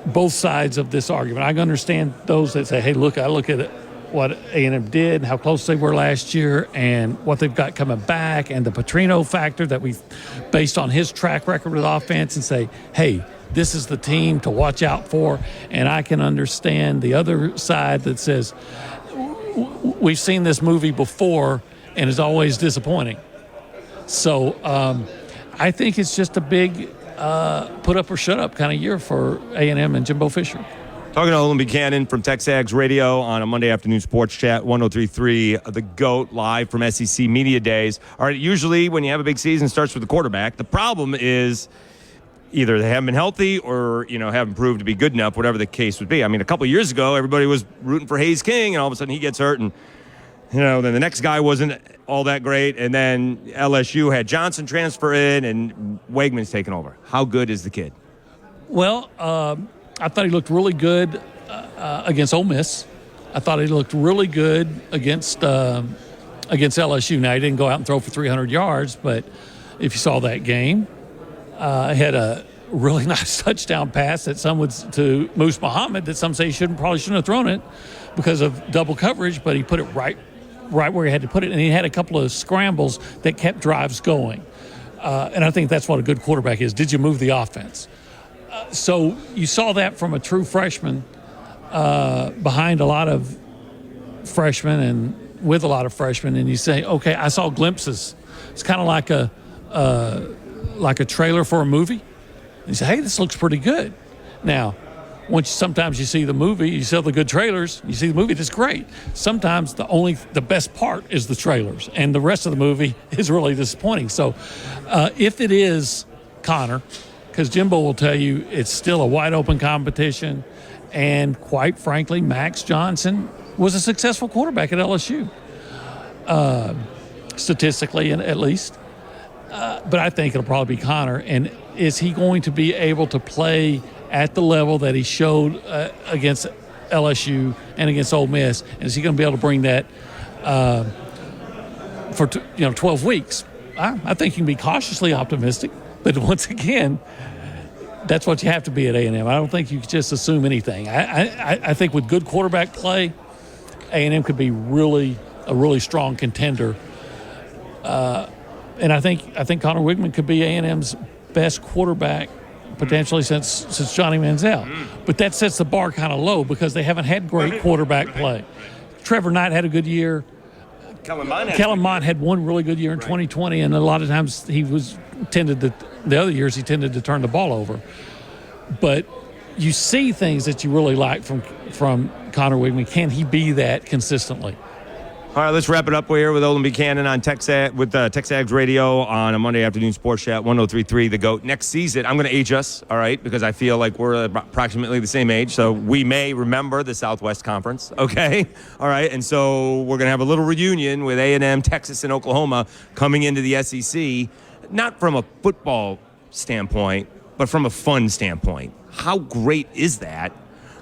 both sides of this argument. I can understand those that say, hey, look, I look at it, what A&M did, how close they were last year, and what they've got coming back, and the Petrino factor that we based on his track record with offense, and say, hey, this is the team to watch out for. And I can understand the other side that says, we've seen this movie before, and it's always disappointing. So I think it's just a big put up or shut up kind of year for A&M and Jimbo Fisher. Talking to Olin Buchanan from TexAgs Radio on a Monday afternoon sports chat, 103.3 The GOAT, live from SEC Media Days. All right, usually when you have a big season, it starts with the quarterback. The problem is either they haven't been healthy or, haven't proved to be good enough, whatever the case would be. I mean, a couple of years ago, everybody was rooting for Hayes King, and all of a sudden he gets hurt, and, then the next guy wasn't all that great, and then LSU had Johnson transfer in, and Wegman's taken over. How good is the kid? Well, I thought he looked really good against Ole Miss. I thought he looked really good against LSU. Now, he didn't go out and throw for 300 yards, but if you saw that game, he had a really nice touchdown pass to Moose Muhammad that some say probably shouldn't have thrown it because of double coverage, but he put it right where he had to put it, and he had a couple of scrambles that kept drives going. And I think that's what a good quarterback is. Did you move the offense? So you saw that from a true freshman behind a lot of freshmen and with a lot of freshmen, and you say, okay, I saw glimpses. It's kind of like a trailer for a movie. And you say, hey, this looks pretty good. Now, sometimes you see the movie, you see the good trailers, you see the movie, it's great. Sometimes the best part is the trailers, and the rest of the movie is really disappointing. So if it is Connor, because Jimbo will tell you it's still a wide-open competition, and quite frankly, Max Johnson was a successful quarterback at LSU, statistically at least. But I think it'll probably be Connor. And is he going to be able to play at the level that he showed against LSU and against Ole Miss? And is he going to be able to bring that for 12 weeks? I think you can be cautiously optimistic. But once again, that's what you have to be at A&M. I don't think you can just assume anything. I think with good quarterback play, A&M could be a really strong contender. And I think Connor Wigman could be A&M's best quarterback potentially since Johnny Manziel. But that sets the bar kind of low because they haven't had great quarterback play. Trevor Knight had a good year. Kellen Mond had one really good year in 2020, and a lot of times the other years he tended to turn the ball over. But you see things that you really like from Connor Wigman. Can he be that consistently? All right, let's wrap it up here with Olin Buchanan on TexAgs Radio on a Monday afternoon sports chat, 103.3 The GOAT. Next season, I'm going to age us, all right, because I feel like we're approximately the same age, so we may remember the Southwest Conference, okay? All right, and so we're going to have a little reunion with A&M, Texas, and Oklahoma coming into the SEC, not from a football standpoint, but from a fun standpoint. How great is that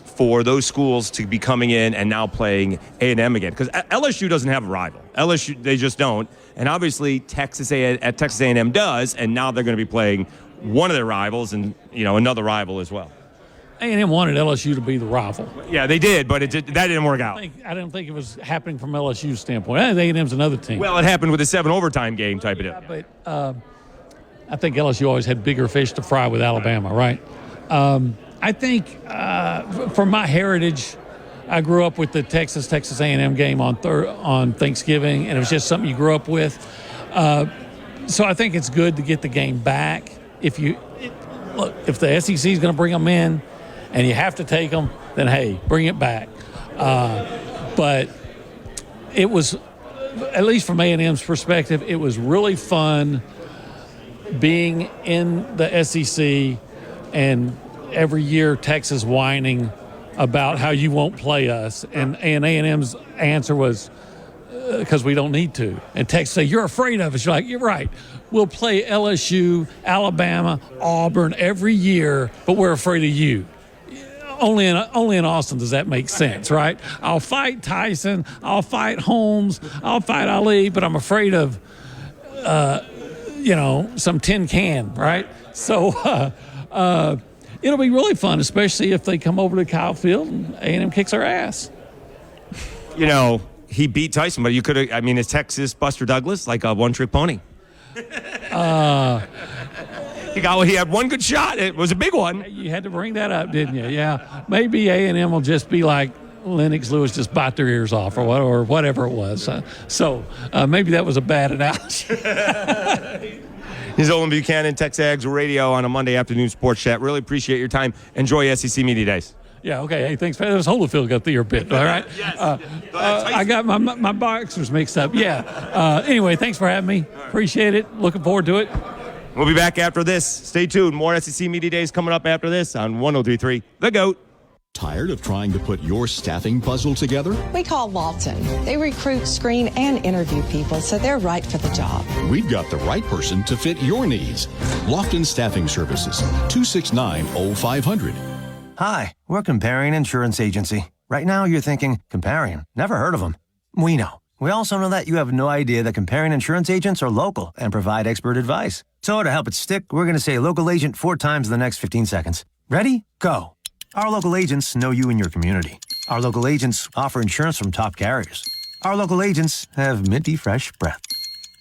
for those schools to be coming in and now playing A&M again? Because LSU doesn't have a rival. LSU, they just don't. And obviously Texas A&M does, and now they're going to be playing one of their rivals and, another rival as well. A&M wanted LSU to be the rival. Yeah, they did, but that didn't work out. I didn't think it was happening from LSU's standpoint. I think A&M's another team. Well, it happened with a 7 overtime game type of deal. But I think LSU always had bigger fish to fry with Alabama, right? I think from my heritage, I grew up with the Texas A&M game on Thanksgiving, and it was just something you grew up with. So I think it's good to get the game back. If the SEC is going to bring them in, and you have to take them, then hey, bring it back. But it was, at least from A&M's perspective, it was really fun being in the SEC and every year Texas whining about how you won't play us, and A&M's answer was because we don't need to. And Texas say, you're afraid of us. You're like, you're right. We'll play LSU, Alabama, Auburn every year, but we're afraid of you. Only in Austin does that make sense, right? I'll fight Tyson, I'll fight Holmes, I'll fight Ali, but I'm afraid of some tin can, right? So it'll be really fun, especially if they come over to Kyle Field and A&M kicks our ass. He beat Tyson, but you could have, is Texas Buster Douglas like a one-trick pony? He had one good shot. It was a big one. You had to bring that up, didn't you? Yeah. Maybe A&M will just be like Lennox Lewis, just bite their ears off or whatever it was. So maybe that was a bad analogy. He's Olin Buchanan, TexAgs Radio on a Monday afternoon sports chat. Really appreciate your time. Enjoy SEC Media Days. Yeah, okay. Hey, thanks. This Holyfield got your bit, all right? Yes. I got my boxers mixed up. Yeah. Anyway, thanks for having me. Appreciate it. Looking forward to it. We'll be back after this. Stay tuned. More SEC Media Days coming up after this on 103.3 The GOAT. Tired of trying to put your staffing puzzle together? We call Lawton. They recruit, screen, and interview people, so they're right for the job. We've got the right person to fit your needs. Lofton Staffing Services, 269-0500. Hi, we're Comparion Insurance Agency. Right now you're thinking, Comparion, never heard of them. We know. We also know that you have no idea that Comparion Insurance agents are local and provide expert advice. So to help it stick, we're going to say local agent 4 times in the next 15 seconds. Ready? Go. Our local agents know you and your community. Our local agents offer insurance from top carriers. Our local agents have minty fresh breath.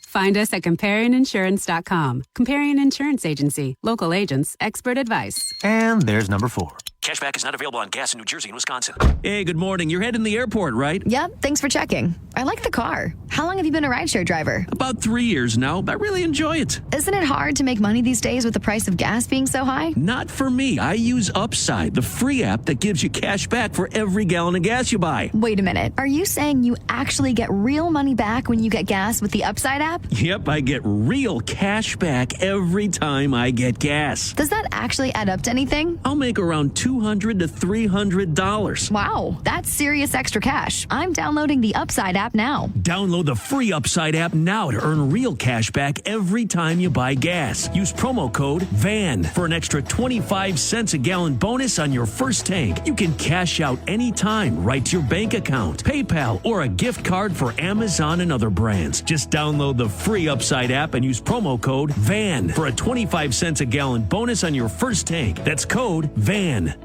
Find us at ComparionInsurance.com. Comparion Insurance Agency. Local agents, expert advice. And there's number 4. Cashback is not available on gas in New Jersey and Wisconsin. Hey, good morning. You're heading to the airport, right? Yep, thanks for checking. I like the car. How long have you been a rideshare driver? About 3 years now, but I really enjoy it. Isn't it hard to make money these days with the price of gas being so high? Not for me. I use Upside, the free app that gives you cash back for every gallon of gas you buy. Wait a minute. Are you saying you actually get real money back when you get gas with the Upside app? Yep, I get real cash back every time I get gas. Does that actually add up to anything? I'll make around $200 to $300. Wow, that's serious extra cash. I'm downloading the Upside app now. Download the free Upside app now to earn real cash back every time you buy gas. Use promo code VAN for an extra 25 cents a gallon bonus on your first tank. You can cash out anytime right to your bank account, PayPal, or a gift card for Amazon and other brands. Just download the free Upside app and use promo code VAN for a 25 cents a gallon bonus on your first tank. That's code VAN.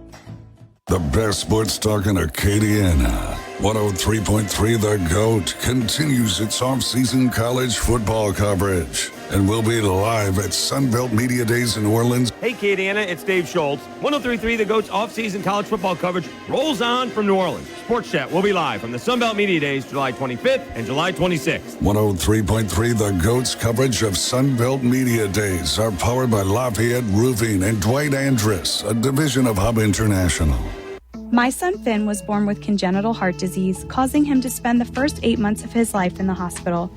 The best sports talk in Acadiana. 103.3 The GOAT continues its off-season college football coverage. And we'll be live at Sunbelt Media Days in New Orleans. Hey, Acadiana, it's Dave Schultz. 103.3 The GOAT's off-season college football coverage rolls on from New Orleans. SportsChat will be live from the Sunbelt Media Days July 25th and July 26th. 103.3 The GOAT's coverage of Sunbelt Media Days are powered by Lafayette Roofing and Dwight Andrus, a division of Hub International. My son Finn was born with congenital heart disease, causing him to spend the first 8 months of his life in the hospital.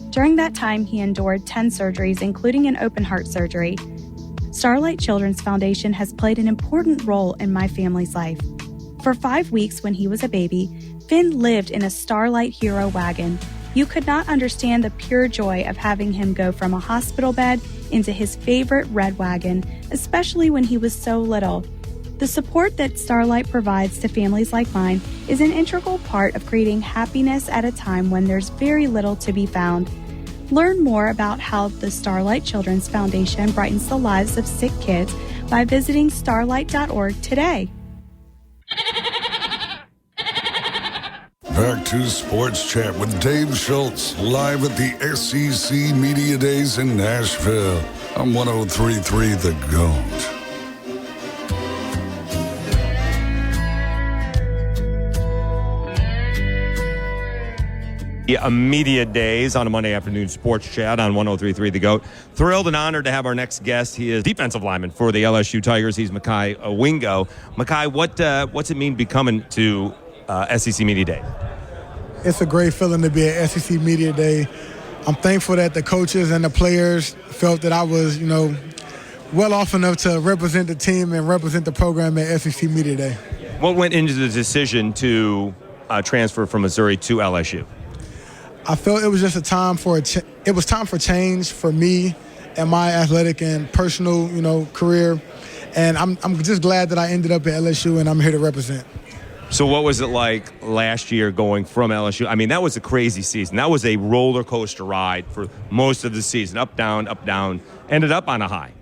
During that time, he endured 10 surgeries, including an open heart surgery. Starlight Children's Foundation has played an important role in my family's life. For 5 weeks when he was a baby, Finn lived in a Starlight Hero wagon. You could not understand the pure joy of having him go from a hospital bed into his favorite red wagon, especially when he was so little. The support that Starlight provides to families like mine is an integral part of creating happiness at a time when there's very little to be found. Learn more about how the Starlight Children's Foundation brightens the lives of sick kids by visiting starlight.org today. Back to Sports Chat with Dave Schultz, live at the SEC Media Days in Nashville on 103.3 The GOAT. Media Days on a Monday afternoon sports chat on 103.3 The GOAT. Thrilled and honored to have our next guest. He is defensive lineman for the LSU Tigers. He's Mekhi Wingo. Mekhi, what's it mean becoming to SEC Media Day? It's a great feeling to be at SEC Media Day. I'm thankful that the coaches and the players felt that I was, well off enough to represent the team and represent the program at SEC Media Day. What went into the decision to transfer from Missouri to LSU? I felt it was just time for change for me and my athletic and personal, career. And I'm just glad that I ended up at LSU and I'm here to represent. So what was it like last year going from LSU? I mean, that was a crazy season. That was a roller coaster ride for most of the season. Up, down, ended up on a high.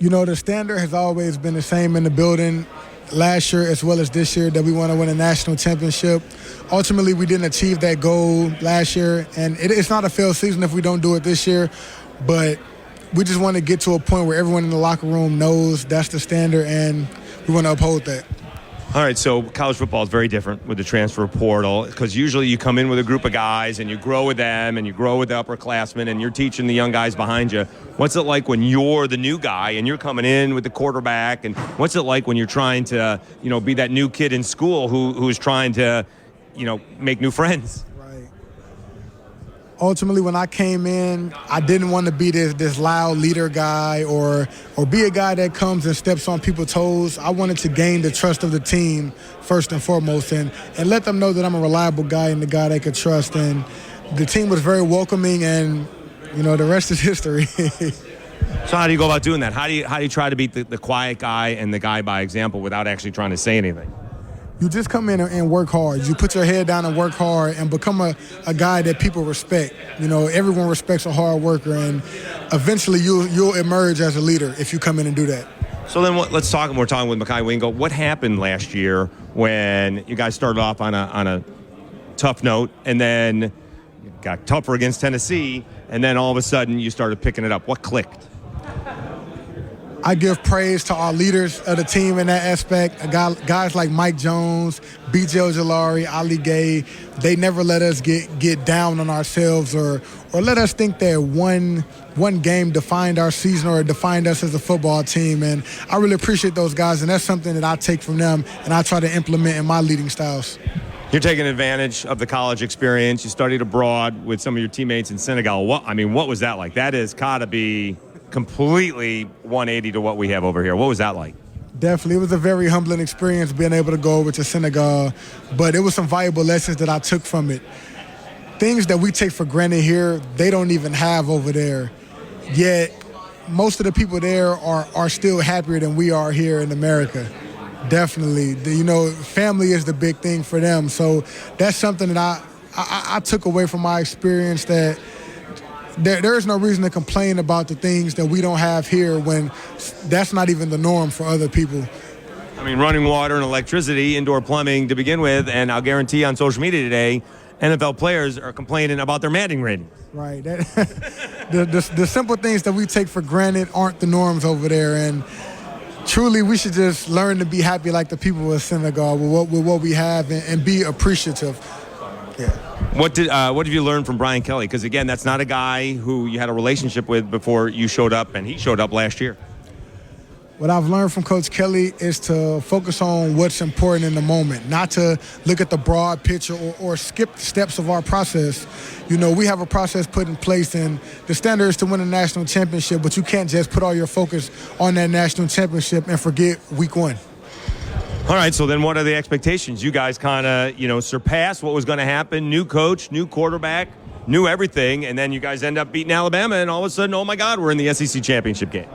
The standard has always been the same in the building. Last year as well as this year, that we want to win a national championship. Ultimately, we didn't achieve that goal last year, and it's not a failed season if we don't do it this year, but we just want to get to a point where everyone in the locker room knows that's the standard, and we want to uphold that. All right, so college football is very different with the transfer portal because usually you come in with a group of guys and you grow with them and you grow with the upperclassmen and you're teaching the young guys behind you. What's it like when you're the new guy and you're coming in with the quarterback? And what's it like when you're trying to, be that new kid in school who's trying to, make new friends? Ultimately, when I came in, I didn't want to be this loud leader guy or be a guy that comes and steps on people's toes. I wanted to gain the trust of the team first and foremost and let them know that I'm a reliable guy and the guy they could trust. And the team was very welcoming, and, the rest is history. So how do you go about doing that? How do you try to be the quiet guy and the guy by example without actually trying to say anything? You just come in and work hard. You put your head down and work hard and become a guy that people respect. Everyone respects a hard worker, and eventually you'll emerge as a leader if you come in and do that. So then let's talk. We're talking with Mekhi Wingo. What happened last year when you guys started off on a tough note and then got tougher against Tennessee, and then all of a sudden you started picking it up? What clicked? I give praise to our leaders of the team in that aspect. Guys like Mike Jones, B.J. Ojolari, Ali Gay, they never let us get down on ourselves or let us think that one game defined our season or defined us as a football team. And I really appreciate those guys, and that's something that I take from them and I try to implement in my leading styles. You're taking advantage of the college experience. You studied abroad with some of your teammates in Senegal. What was that like? That has got to be completely 180 to what we have over here. What was that like? Definitely. It was a very humbling experience being able to go over to Senegal, but it was some valuable lessons that I took from it. Things that we take for granted here, they don't even have over there. Yet, most of the people there are still happier than we are here in America. Definitely. Family is the big thing for them. So that's something that I took away from my experience, that there is no reason to complain about the things that we don't have here when that's not even the norm for other people. I mean, running water and electricity, indoor plumbing to begin with, and I'll guarantee on social media today, NFL players are complaining about their Madden ratings. Right. The simple things that we take for granted aren't the norms over there, and truly we should just learn to be happy like the people of Senegal with what we have and be appreciative. Yeah. What have you learned from Brian Kelly? Because, again, that's not a guy who you had a relationship with before you showed up, and he showed up last year. What I've learned from Coach Kelly is to focus on what's important in the moment, not to look at the broad picture or skip steps of our process. We have a process put in place, and the standard is to win a national championship, but you can't just put all your focus on that national championship and forget week one. All right, so then what are the expectations? You guys kind of, surpassed what was going to happen. New coach, new quarterback, new everything, and then you guys end up beating Alabama, and all of a sudden, oh, my God, we're in the SEC championship game.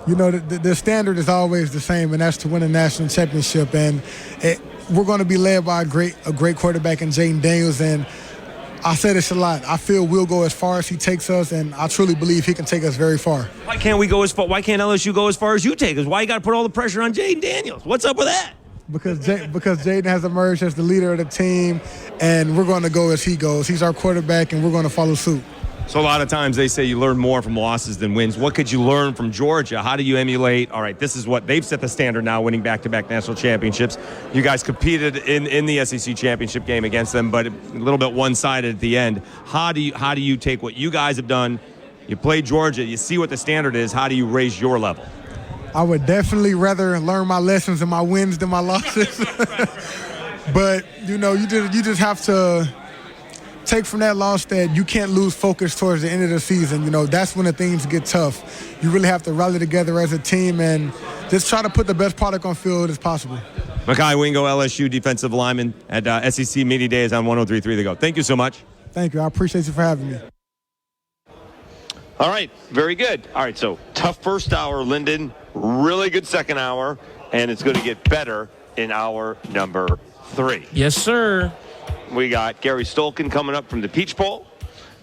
The standard is always the same, and that's to win a national championship. And we're going to be led by a great quarterback in Jaden Daniels, and I say this a lot. I feel we'll go as far as he takes us, and I truly believe he can take us very far. Why can't LSU go as far as you take us? Why you got to put all the pressure on Jaden Daniels? What's up with that? Because Jaden has emerged as the leader of the team, and we're going to go as he goes. He's our quarterback, and we're going to follow suit. So a lot of times they say you learn more from losses than wins. What could you learn from Georgia? How do you emulate? All right, this is what they've set the standard now, winning back-to-back national championships. You guys competed in the SEC championship game against them, but a little bit one-sided at the end. How do you take what you guys have done? You play Georgia. You see what the standard is. How do you raise your level? I would definitely rather learn my lessons and my wins than my losses. But you just have to take from that loss that you can't lose focus towards the end of the season. That's when the things get tough. You really have to rally together as a team and just try to put the best product on field as possible. Mekhi Wingo, LSU defensive lineman at SEC Media Days on 103.3 The Go. Thank you so much. Thank you. I appreciate you for having me. All right. Very good. All right. So tough first hour, Lyndon. Really good second hour. And it's going to get better in hour number 3. Yes, sir. We got Gary Stolkin coming up from the Peach Bowl.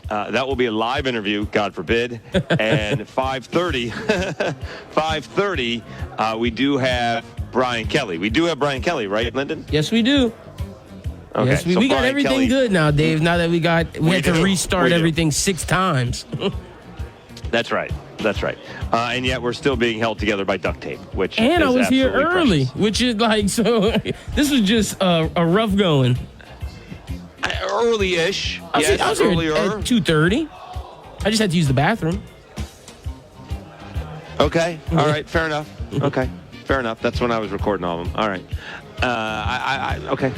That will be a live interview, God forbid. And 5:30, we do have Brian Kelly. We do have Brian Kelly, right, Lyndon? Yes, we do. Okay, yes, we got everything Kelly, good now, Dave. Now that we had to restart everything 6 times. That's right. That's right. And yet we're still being held together by duct tape, which and is I was here early, precious. which is like, so this was just a rough going. Early-ish. I was here earlier. at 2:30. I just had to use the bathroom. Okay. All right. Fair enough. Okay. Fair enough. That's when I was recording all of them. All right. Okay.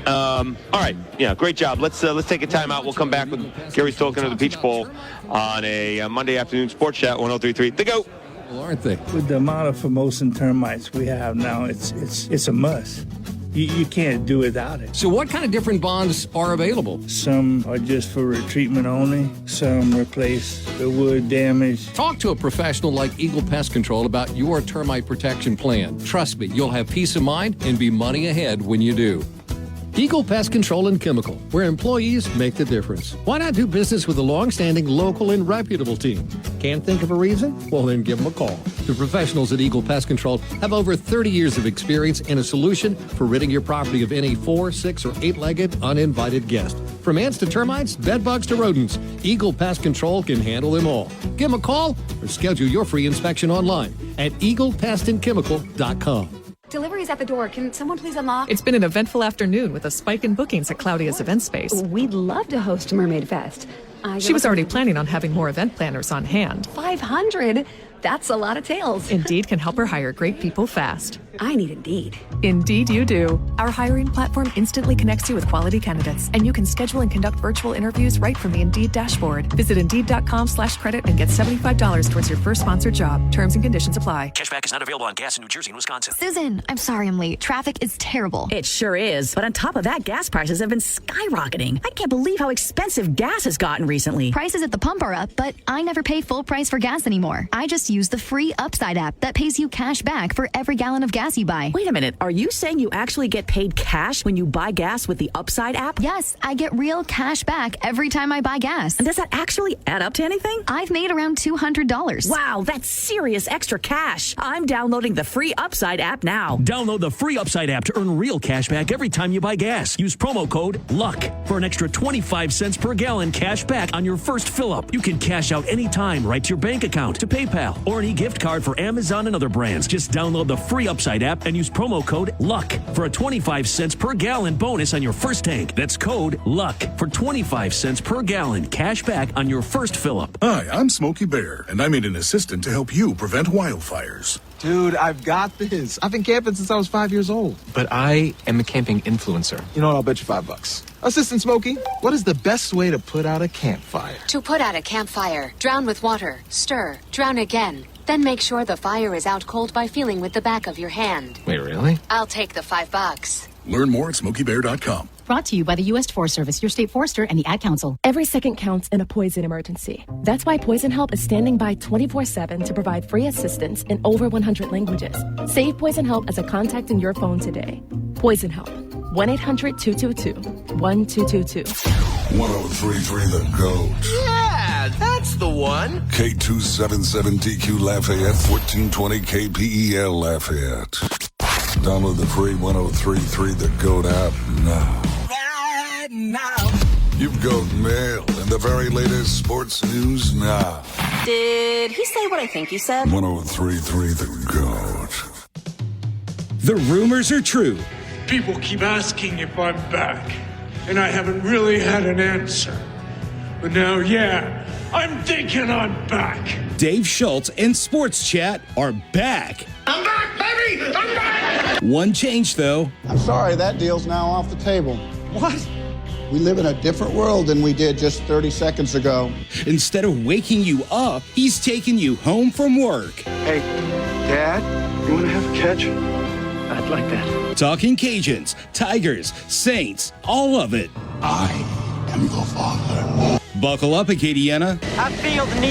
All right. Yeah. Great job. Let's take a timeout. We'll come back with Gary Stolken of the Peach Bowl on a Monday afternoon Sports Chat 103.3. The GOAT. Well, aren't they? With the amount of Formosan termites we have now, it's a must. You can't do without it. So what kind of different bonds are available? Some are just for retreatment only. Some replace the wood damage. Talk to a professional like Eagle Pest Control about your termite protection plan. Trust me, you'll have peace of mind and be money ahead when you do. Eagle Pest Control and Chemical, where employees make the difference. Why not do business with a long-standing, local, and reputable team? Can't think of a reason? Well, then give them a call. The professionals at Eagle Pest Control have over 30 years of experience and a solution for ridding your property of any 4, 6, or 8-legged uninvited guest. From ants to termites, bedbugs to rodents, Eagle Pest Control can handle them all. Give them a call or schedule your free inspection online at eaglepestandchemical.com. Delivery's at the door. Can someone please unlock? It's been an eventful afternoon with a spike in bookings at Claudia's event space. We'd love to host Mermaid Fest. She was already planning on having more event planners on hand. 500? That's a lot of tails. Indeed can help her hire great people fast. I need Indeed. Indeed you do. Our hiring platform instantly connects you with quality candidates, and you can schedule and conduct virtual interviews right from the Indeed dashboard. Visit Indeed.com/credit and get $75 towards your first sponsored job. Terms and conditions apply. Cashback is not available on gas in New Jersey and Wisconsin. Susan, I'm sorry I'm late. Traffic is terrible. It sure is. But on top of that, gas prices have been skyrocketing. I can't believe how expensive gas has gotten recently. Prices at the pump are up, but I never pay full price for gas anymore. I just use the free Upside app that pays you cash back for every gallon of gas you buy. Wait a minute. Are you saying you actually get paid cash when you buy gas with the Upside app? Yes, I get real cash back every time I buy gas. And does that actually add up to anything? I've made around $200. Wow, that's serious extra cash. I'm downloading the free Upside app now. Download the free Upside app to earn real cash back every time you buy gas. Use promo code LUCK for an extra 25 cents per gallon cash back on your first fill-up. You can cash out anytime right to your bank account, to PayPal, or any gift card for Amazon and other brands. Just download the free Upside app and use promo code LUCK for a 25 cents per gallon bonus on your first tank. That's code LUCK for 25 cents per gallon cash back on your first fill-up. Hi, I'm Smokey Bear, and I made an assistant to help you prevent wildfires. Dude, I've got this. I've been camping since I was 5 years old. But I am a camping influencer. You know what? I'll bet you $5. Assistant Smokey, what is the best way to put out a campfire? To put out a campfire, drown with water, stir, drown again. Then make sure the fire is out cold by feeling with the back of your hand. Wait, really? I'll take the $5. Learn more at SmokeyBear.com. Brought to you by the U.S. Forest Service, your state forester, and the Ad Council. Every second counts in a poison emergency. That's why Poison Help is standing by 24/7 to provide free assistance in over 100 languages. Save Poison Help as a contact in your phone today. Poison Help. 1-800-222-1222. 103.3 The GOAT. Yeah, that's the one. K277DQ Lafayette, 1420 KPEL Lafayette. Download the free 103.3 The GOAT app now. Right now. You've got mail and the very latest sports news now. Did he say what I think he said? 103.3 The GOAT. The rumors are true. People keep asking if I'm back, and I haven't really had an answer. But now, yeah, I'm thinking I'm back. Dave Schultz and Sports Chat are back. I'm back, baby! I'm back! One change, though. I'm sorry, that deal's now off the table. What? We live in a different world than we did just 30 seconds ago. Instead of waking you up, he's taking you home from work. Hey, Dad, you want to have a catch? I'd like that. Talking Cajuns, Tigers, Saints, all of it. I am your father. Buckle up, Acadiana. I feel the need.